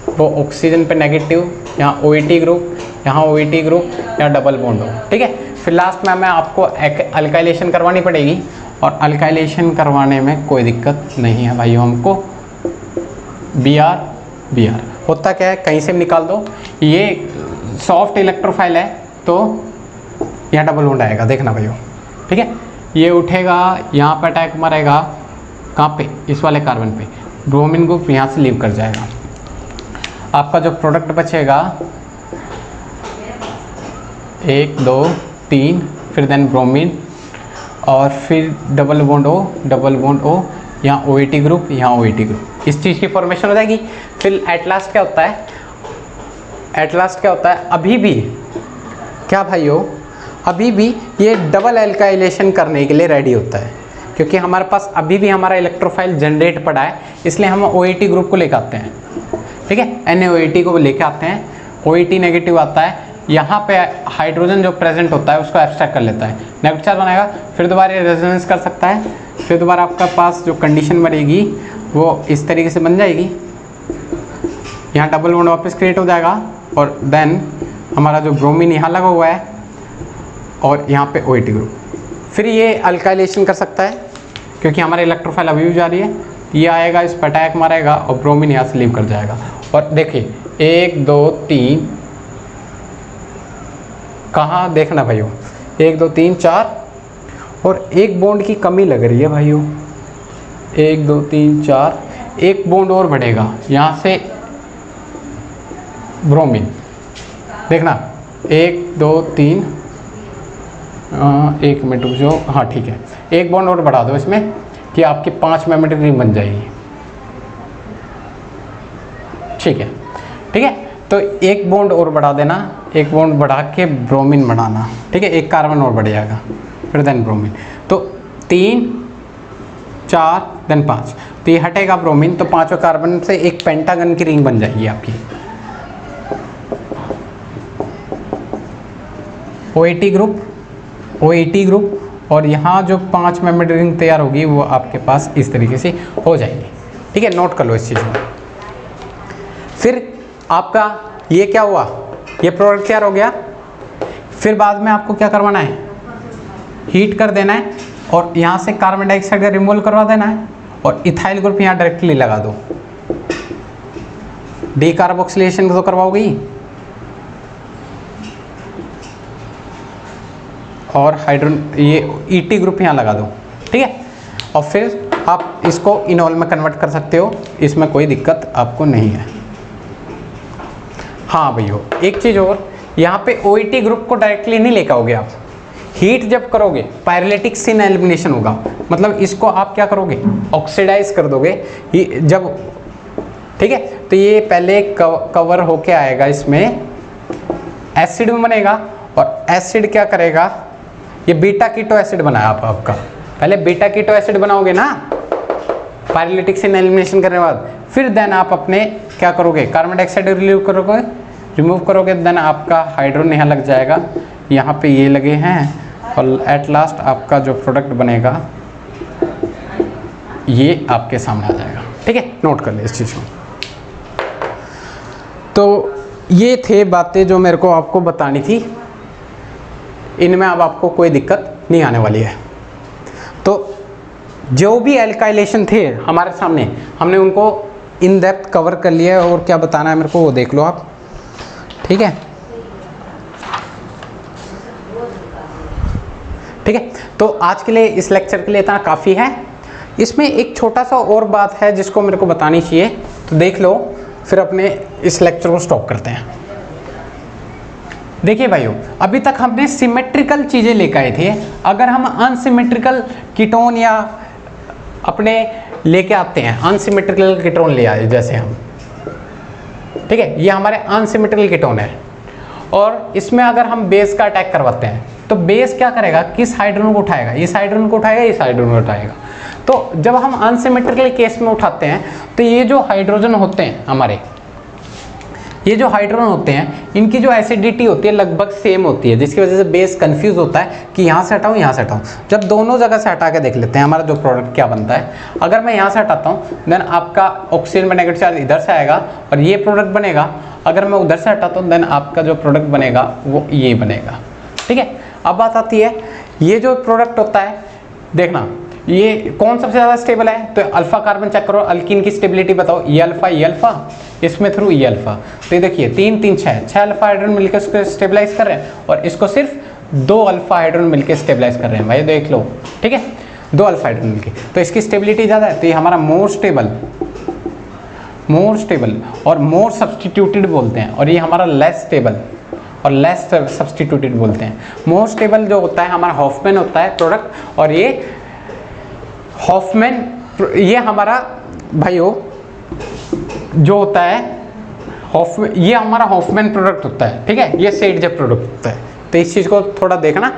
वो ऑक्सीजन पे नेगेटिव, यहाँ OET ग्रुप, यहाँ OET ग्रुप, यहाँ डबल बॉन्ड हो। ठीक है, फिर लास्ट में आपको अल्काइलेशन करवानी पड़ेगी, और अल्काइलेशन करवाने में कोई दिक्कत नहीं है भाइयों। हमको Br होता क्या है, कहीं से भी निकाल दो। ये सॉफ्ट इलेक्ट्रोफाइल है तो यहाँ डबल बॉन्ड आएगा, देखना भाइयों। ठीक है, ये उठेगा, यहाँ पे अटैक मारेगा, कहाँ पे, इस वाले कार्बन पे, ब्रोमीन ग्रुप यहाँ से लीव कर जाएगा। आपका जो प्रोडक्ट बचेगा 1 2 3, फिर देन ब्रोमीन, और फिर डबल बॉन्ड O, यहाँ OET ग्रुप, यहाँ OET ग्रुप, इस चीज़ की फॉर्मेशन हो जाएगी। फिर एट लास्ट क्या होता है, अभी भी क्या भाइयों, अभी भी ये डबल एल्काइलेशन करने के लिए रेडी होता है, क्योंकि हमारे पास अभी भी हमारा इलेक्ट्रोफाइल जनरेट पड़ा है, इसलिए हम OET ग्रुप को लेकर आते हैं। ठीक है, NaOET को लेके आते हैं, OET नेगेटिव आता है, यहाँ पे हाइड्रोजन जो प्रेजेंट होता है उसको एब्स्ट्रैक्ट कर लेता है, नेगेटिव चार्ज बनाएगा, फिर दोबारा रेजोनेंस कर सकता है, फिर दोबारा आपका पास जो कंडीशन बनेगी वो इस तरीके से बन जाएगी, यहाँ डबल बॉन्ड वापस क्रिएट हो जाएगा, और देन हमारा जो ब्रोमीन यहाँ लगा हुआ है और यहाँ पे OET ग्रुप, फिर ये अल्काइलेशन कर सकता है, क्योंकि हमारा इलेक्ट्रोफाइल अभी भी जा रही है, ये आएगा, इस पर अटैक मारेगा और ब्रोमीन यहाँ से लीव कर जाएगा। और देखिए 1 2 3, कहाँ देखना भाइयों, 1 2 3 4, और एक बॉन्ड की कमी लग रही है भाइयों, 1 2 3 4, एक बॉन्ड और बढ़ेगा यहाँ से ब्रोमीन, देखना 1 2 3, 1 मिनट रुक जाओ, हाँ ठीक है, एक बॉन्ड और बढ़ा दो इसमें कि आपकी 5 मेंबर रिंग बन जाएगी। ठीक है, तो एक बॉन्ड और बढ़ा देना, एक बॉन्ड बढ़ा के ब्रोमीन बढ़ाना। ठीक है, एक कार्बन और बढ़ जाएगा, फिर देन ब्रोमीन, तो 3 4 देन 5, तो ये हटेगा ब्रोमीन, तो 5वें कार्बन से एक पेंटागन की रिंग बन जाएगी आपकी। OET ग्रुप, और यहाँ जो 5 मेंबर रिंग तैयार होगी वो आपके पास इस तरीके से हो जाएगी। ठीक है, नोट कर लो इस चीज़ को। फिर आपका ये क्या हुआ, ये प्रोडक्ट तैयार हो गया, फिर बाद में आपको क्या करवाना है, हीट कर देना है, और यहाँ से कार्बन डाइऑक्साइड का रिमूवल करवा देना है, और इथाइल ग्रुप यहाँ डायरेक्टली लगा दो। डीकार्बोक्सिलेशन तो करवाओगी, और ये ET ग्रुप यहाँ लगा दो। ठीक है, और फिर आप इसको इनॉल में कन्वर्ट कर सकते हो, इसमें कोई दिक्कत आपको नहीं है। हाँ भैया, एक चीज़ और, यहाँ पे OET ग्रुप को डायरेक्टली नहीं लेकर आओगे आप, हीट जब करोगे पायरोलिटिक सिन एलिमिनेशन होगा, मतलब इसको आप क्या करोगे, ऑक्सीडाइज कर दोगे जब। ठीक है, तो ये पहले कवर होके आएगा, इसमें एसिड में बनेगा, और एसिड क्या करेगा, ये बीटा कीटो एसिड बनाया आपका, पहले बीटा कीटो एसिड बनाओगे ना पायरोलिटिक सिन एलिमिनेशन करने के बाद, फिर देन आप अपने क्या करोगे, कार्बन डाइऑक्साइड रिमूव करोगे, देन आपका हाइड्रोजन यहाँ लग जाएगा, यहाँ पे ये लगे हैं, और एट लास्ट आपका जो प्रोडक्ट बनेगा ये आपके सामने आ जाएगा। ठीक है, नोट कर ले इस चीज़ को। तो ये थे बातें जो मेरे को आपको बतानी थी, इनमें अब आपको कोई दिक्कत नहीं आने वाली है। तो जो भी एल्काइलेशन थे हमारे सामने, हमने उनको इन डेप्थ कवर कर लिया है, और क्या बताना है मेरे को वो देख लो आप। ठीक है, तो आज के लिए इस लेक्चर के लिए इतना काफ़ी है। इसमें एक छोटा सा और बात है जिसको मेरे को बतानी चाहिए, तो देख लो, फिर अपने इस लेक्चर को स्टॉप करते हैं। देखिए भाइयों, अभी तक हमने सिमेट्रिकल चीज़ें लेकर आए थे, अगर हम अनसिमेट्रिकल कीटोन या अपने लेके आते हैं, अनसिमेट्रिकल कीटोन ले आए जैसे हम, ठीक है, ये हमारे अनसिमेट्रिकल कीटोन है, और इसमें अगर हम बेस का अटैक करवाते हैं तो बेस क्या करेगा, किस हाइड्रोजन को उठाएगा, इस हाइड्रोजन को उठाएगा, इस हाइड्रोजन को उठाएगा। तो जब हम अनसिमेट्रिकल केस में उठाते हैं तो ये जो हाइड्रोजन होते हैं हमारे, ये जो हाइड्रोजन होते हैं इनकी जो एसिडिटी होती है लगभग सेम होती है, जिसकी वजह से बेस कंफ्यूज होता है कि यहाँ से हटाऊँ यहाँ से हटाऊँ। जब दोनों जगह से हटा के देख लेते हैं हमारा जो प्रोडक्ट क्या बनता है। अगर मैं यहाँ से हटाता हूँ देन आपका ऑक्सीजन में नेगेटिव चार्ज इधर से आएगा और ये प्रोडक्ट बनेगा। अगर मैं उधर से हटाता हूँ देन आपका जो प्रोडक्ट बनेगा वो ये बनेगा। ठीक है, अब बात आती है ये जो प्रोडक्ट होता है, देखना ये कौन सबसे ज़्यादा स्टेबल है, तो अल्फा कार्बन चेक करो, अल्कीन की स्टेबिलिटी बताओ, ये अल्फा इसमें थ्रू ये अल्फा। तो ये देखिए 3 3 6 अल्फा हाइड्रोजन मिलकर इसको स्टेबलाइज कर रहे हैं और इसको सिर्फ 2 अल्फा हाइड्रोजन मिलकर स्टेबलाइज कर रहे हैं। भाई देख लो, ठीक है, 2 अल्फा हाइड्रोजन मिलकर, तो इसकी स्टेबिलिटी ज़्यादा है, तो ये हमारा मोर स्टेबल और मोर सब्सटीट्यूटेड बोलते हैं, और ये हमारा लेस स्टेबल और लेस सब्सटीट्यूटेड बोलते हैं। मोर स्टेबल जो होता है हमारा हॉफमैन होता है प्रोडक्ट, और ये हॉफमैन ये हमारा भाइयों जो होता है ये हमारा हॉफमैन प्रोडक्ट होता है। ठीक है, ये सेटजेप प्रोडक्ट होता है। तो इस चीज़ को थोड़ा देखना,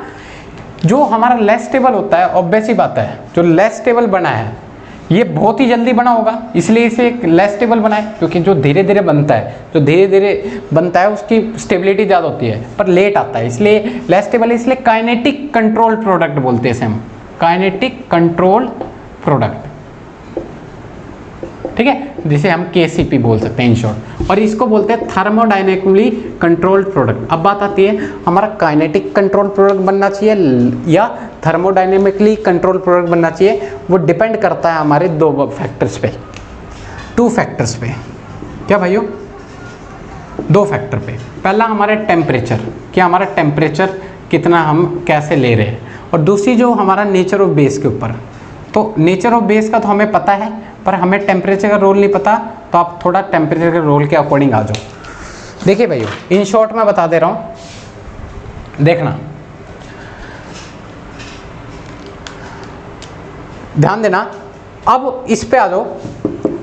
जो हमारा लेस स्टेबल होता है ऑब्वियस ही बात है, जो लेस स्टेबल बना है ये बहुत ही जल्दी बना होगा, इसलिए इसे एक लेस स्टेबल बना है, क्योंकि जो धीरे धीरे बनता है उसकी स्टेबिलिटी ज़्यादा होती है पर लेट आता है, इसलिए लेस स्टेबल है। इसलिए काइनेटिक कंट्रोल प्रोडक्ट बोलते हैं इसे हम, काइनेटिक कंट्रोल प्रोडक्ट। ठीक है, जिसे हम KCP बोल सकते हैं इन शॉर्ट, और इसको बोलते हैं थर्मोडायनेमिकली कंट्रोल्ड प्रोडक्ट। अब बात आती है हमारा काइनेटिक कंट्रोल प्रोडक्ट बनना चाहिए या थर्मोडायनेमिकली कंट्रोल प्रोडक्ट बनना चाहिए, वो डिपेंड करता है हमारे 2 फैक्टर्स पे, 2 फैक्टर्स पे। क्या भाइयों? 2 फैक्टर पे। पहला हमारे टेम्परेचर, कि हमारा टेम्परेचर कितना हम कैसे ले रहे हैं, और दूसरी जो हमारा नेचर ऑफ बेस के ऊपर। तो नेचर ऑफ बेस का तो हमें पता है, पर हमें टेम्परेचर का रोल नहीं पता, तो आप थोड़ा टेम्परेचर के रोल के अकॉर्डिंग आ जाओ। देखिए भाइयों, इन शॉर्ट मैं बता दे रहा हूँ, देखना ध्यान देना। अब इस पे आ जाओ,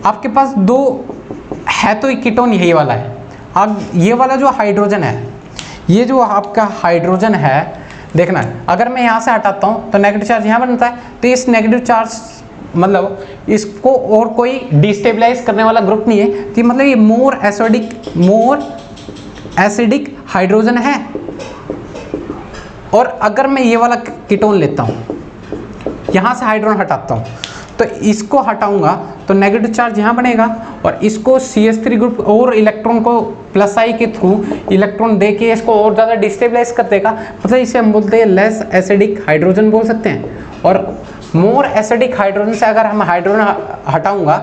आपके पास 2 है तो कीटोन यही वाला है। अब ये वाला जो हाइड्रोजन है, ये जो आपका हाइड्रोजन है, देखना है, अगर मैं यहाँ से हटाता हूँ तो नेगेटिव चार्ज यहाँ बनता है, तो इस नेगेटिव चार्ज मतलब इसको और कोई डिस्टेबलाइज करने वाला ग्रुप नहीं है, तो मतलब ये मोर एसिडिक हाइड्रोजन है। और अगर मैं ये वाला कीटोन लेता हूँ, यहाँ से हाइड्रोजन हटाता हूँ, तो इसको हटाऊंगा तो नेगेटिव चार्ज यहाँ बनेगा, और इसको CH3 ग्रुप और इलेक्ट्रॉन को प्लस आई के थ्रू इलेक्ट्रॉन दे के इसको और ज़्यादा डिस्टेबलाइज कर देगा। मतलब इसे हम बोलते हैं लेस एसिडिक हाइड्रोजन बोल सकते हैं। और मोर एसिडिक हाइड्रोजन से अगर हम हाइड्रोजन हटाऊंगा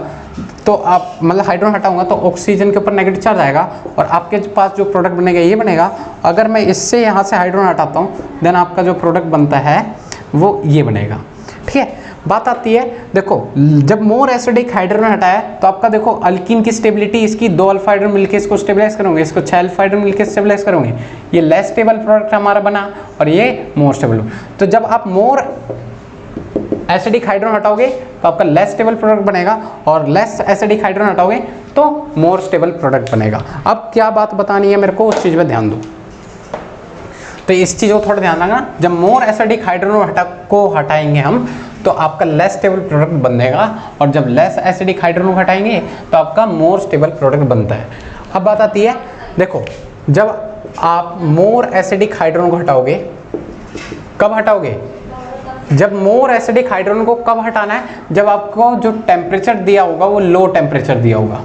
तो आप मतलब हाइड्रोजन हटाऊंगा तो ऑक्सीजन के ऊपर नेगेटिव चार्ज आएगा, और आपके पास जो प्रोडक्ट बनेगा ये बनेगा। अगर मैं इससे यहाँ से हाइड्रोजन हटाता हूँ देन आपका जो प्रोडक्ट बनता है वो ये बनेगा। ठीक है, बात आती है, देखो जब मोर एसिडिक हाइड्रोजन हटाया तो आपका देखो अल्कीन की स्टेबिलिटी, इसकी 2 अल्फा हाइड्रोजन मिलकर इसको स्टेबलाइज करोगे, इसको 6 अल्फा हाइड्रोजन मिलकर स्टेबलाइज करोगे, ये लेस स्टेबल प्रोडक्ट हमारा बना, और ये मोर स्टेबल। तो जब आप मोर एसिडिक हाइड्रोजन हटाओगे तो आपका लेस स्टेबल प्रोडक्ट बनेगा, और लेस एसिडिक हाइड्रोजन हटाओगे तो मोर स्टेबल प्रोडक्ट बनेगा। अब क्या बात बतानी है मेरे को, उस चीज़ में ध्यान दो। तो इस चीज़ को थोड़ा ध्यान रखना, जब मोर एसिडिक हाइड्रोजन को हटाएंगे हम तो आपका लेस स्टेबल प्रोडक्ट बनेगा, और जब लेस एसिडिक हाइड्रोजन को हटाएंगे तो आपका मोर स्टेबल प्रोडक्ट बनता है। अब बात आती है, देखो जब आप मोर एसिडिक हाइड्रोजन को हटाओगे, कब हटाओगे? जब मोर एसिडिक हाइड्रोजन को कब हटाना है? जब आपको जो टेम्परेचर दिया होगा वो लो टेम्परेचर दिया होगा,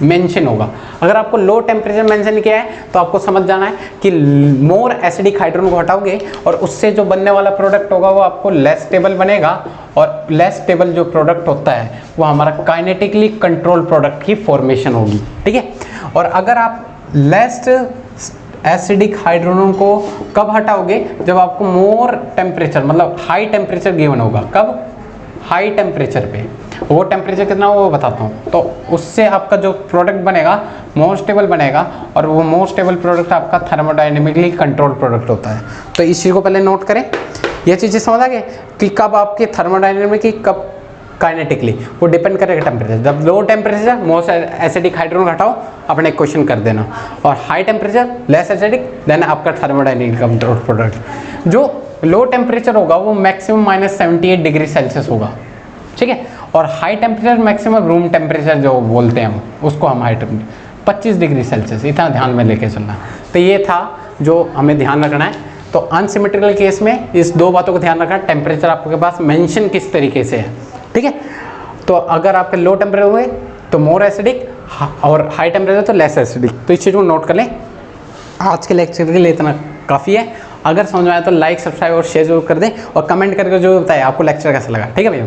मेंशन होगा। अगर आपको लो टेम्परेचर मेंशन किया है तो आपको समझ जाना है कि मोर एसिडिक हाइड्रोजन को हटाओगे और उससे जो बनने वाला प्रोडक्ट होगा वो आपको लेस स्टेबल बनेगा, और लेस स्टेबल जो प्रोडक्ट होता है वो हमारा काइनेटिकली कंट्रोल प्रोडक्ट की फॉर्मेशन होगी। ठीक है, और अगर आप लेस एसिडिक हाइड्रोजन को कब हटाओगे? जब आपको मोर टेम्परेचर मतलब हाई टेम्परेचर गिवन होगा। कब? हाई टेम्परेचर पे। वो टेम्परेचर कितना वो बताता हूँ। तो उससे आपका जो प्रोडक्ट बनेगा मोर स्टेबल बनेगा, और वो मोर स्टेबल प्रोडक्ट आपका थर्मोडायनेमिकली कंट्रोल प्रोडक्ट होता है। तो इस चीज़ को पहले नोट करें, ये चीज़ें समझ आ गए कि कब आपके थर्मोडायनेमिकली कब काइनेटिकली, वो डिपेंड करेगा टेम्परेचर। जब low temperature most acidic hydrogen हटाओ, अपने क्वेश्चन कर देना, और high temperature less acidic, then आपका थर्मोडायनेमिक कंट्रोल प्रोडक्ट। जो लो टेम्परेचर होगा वो मैक्सिमम -78 डिग्री सेल्सियस होगा। ठीक है, और high temperature maximum room temperature जो बोलते हैं हम, उसको हम हाई टेम्परेचर 25 डिग्री सेल्सियस, इतना ध्यान में लेके चलना। तो ये था जो हमें ध्यान रखना है। तो अनसिमेट्रिकल केस में इस दो बातों को ध्यान रखना, टेम्परेचर आपके पास मेंशन किस तरीके से है, ठीक है। तो अगर आपके लो टेम्परेचर हुए तो मोर एसिडिक और हाई टेम्परेचर तो लेस एसिडिक। तो इस चीज़ को नोट कर लें। आज के लेक्चर के लिए इतना काफ़ी है। अगर समझ में आया तो लाइक, सब्सक्राइब और शेयर जरूर कर दें, और कमेंट करके जो बताएं आपको लेक्चर कैसा लगा, ठीक है भैया।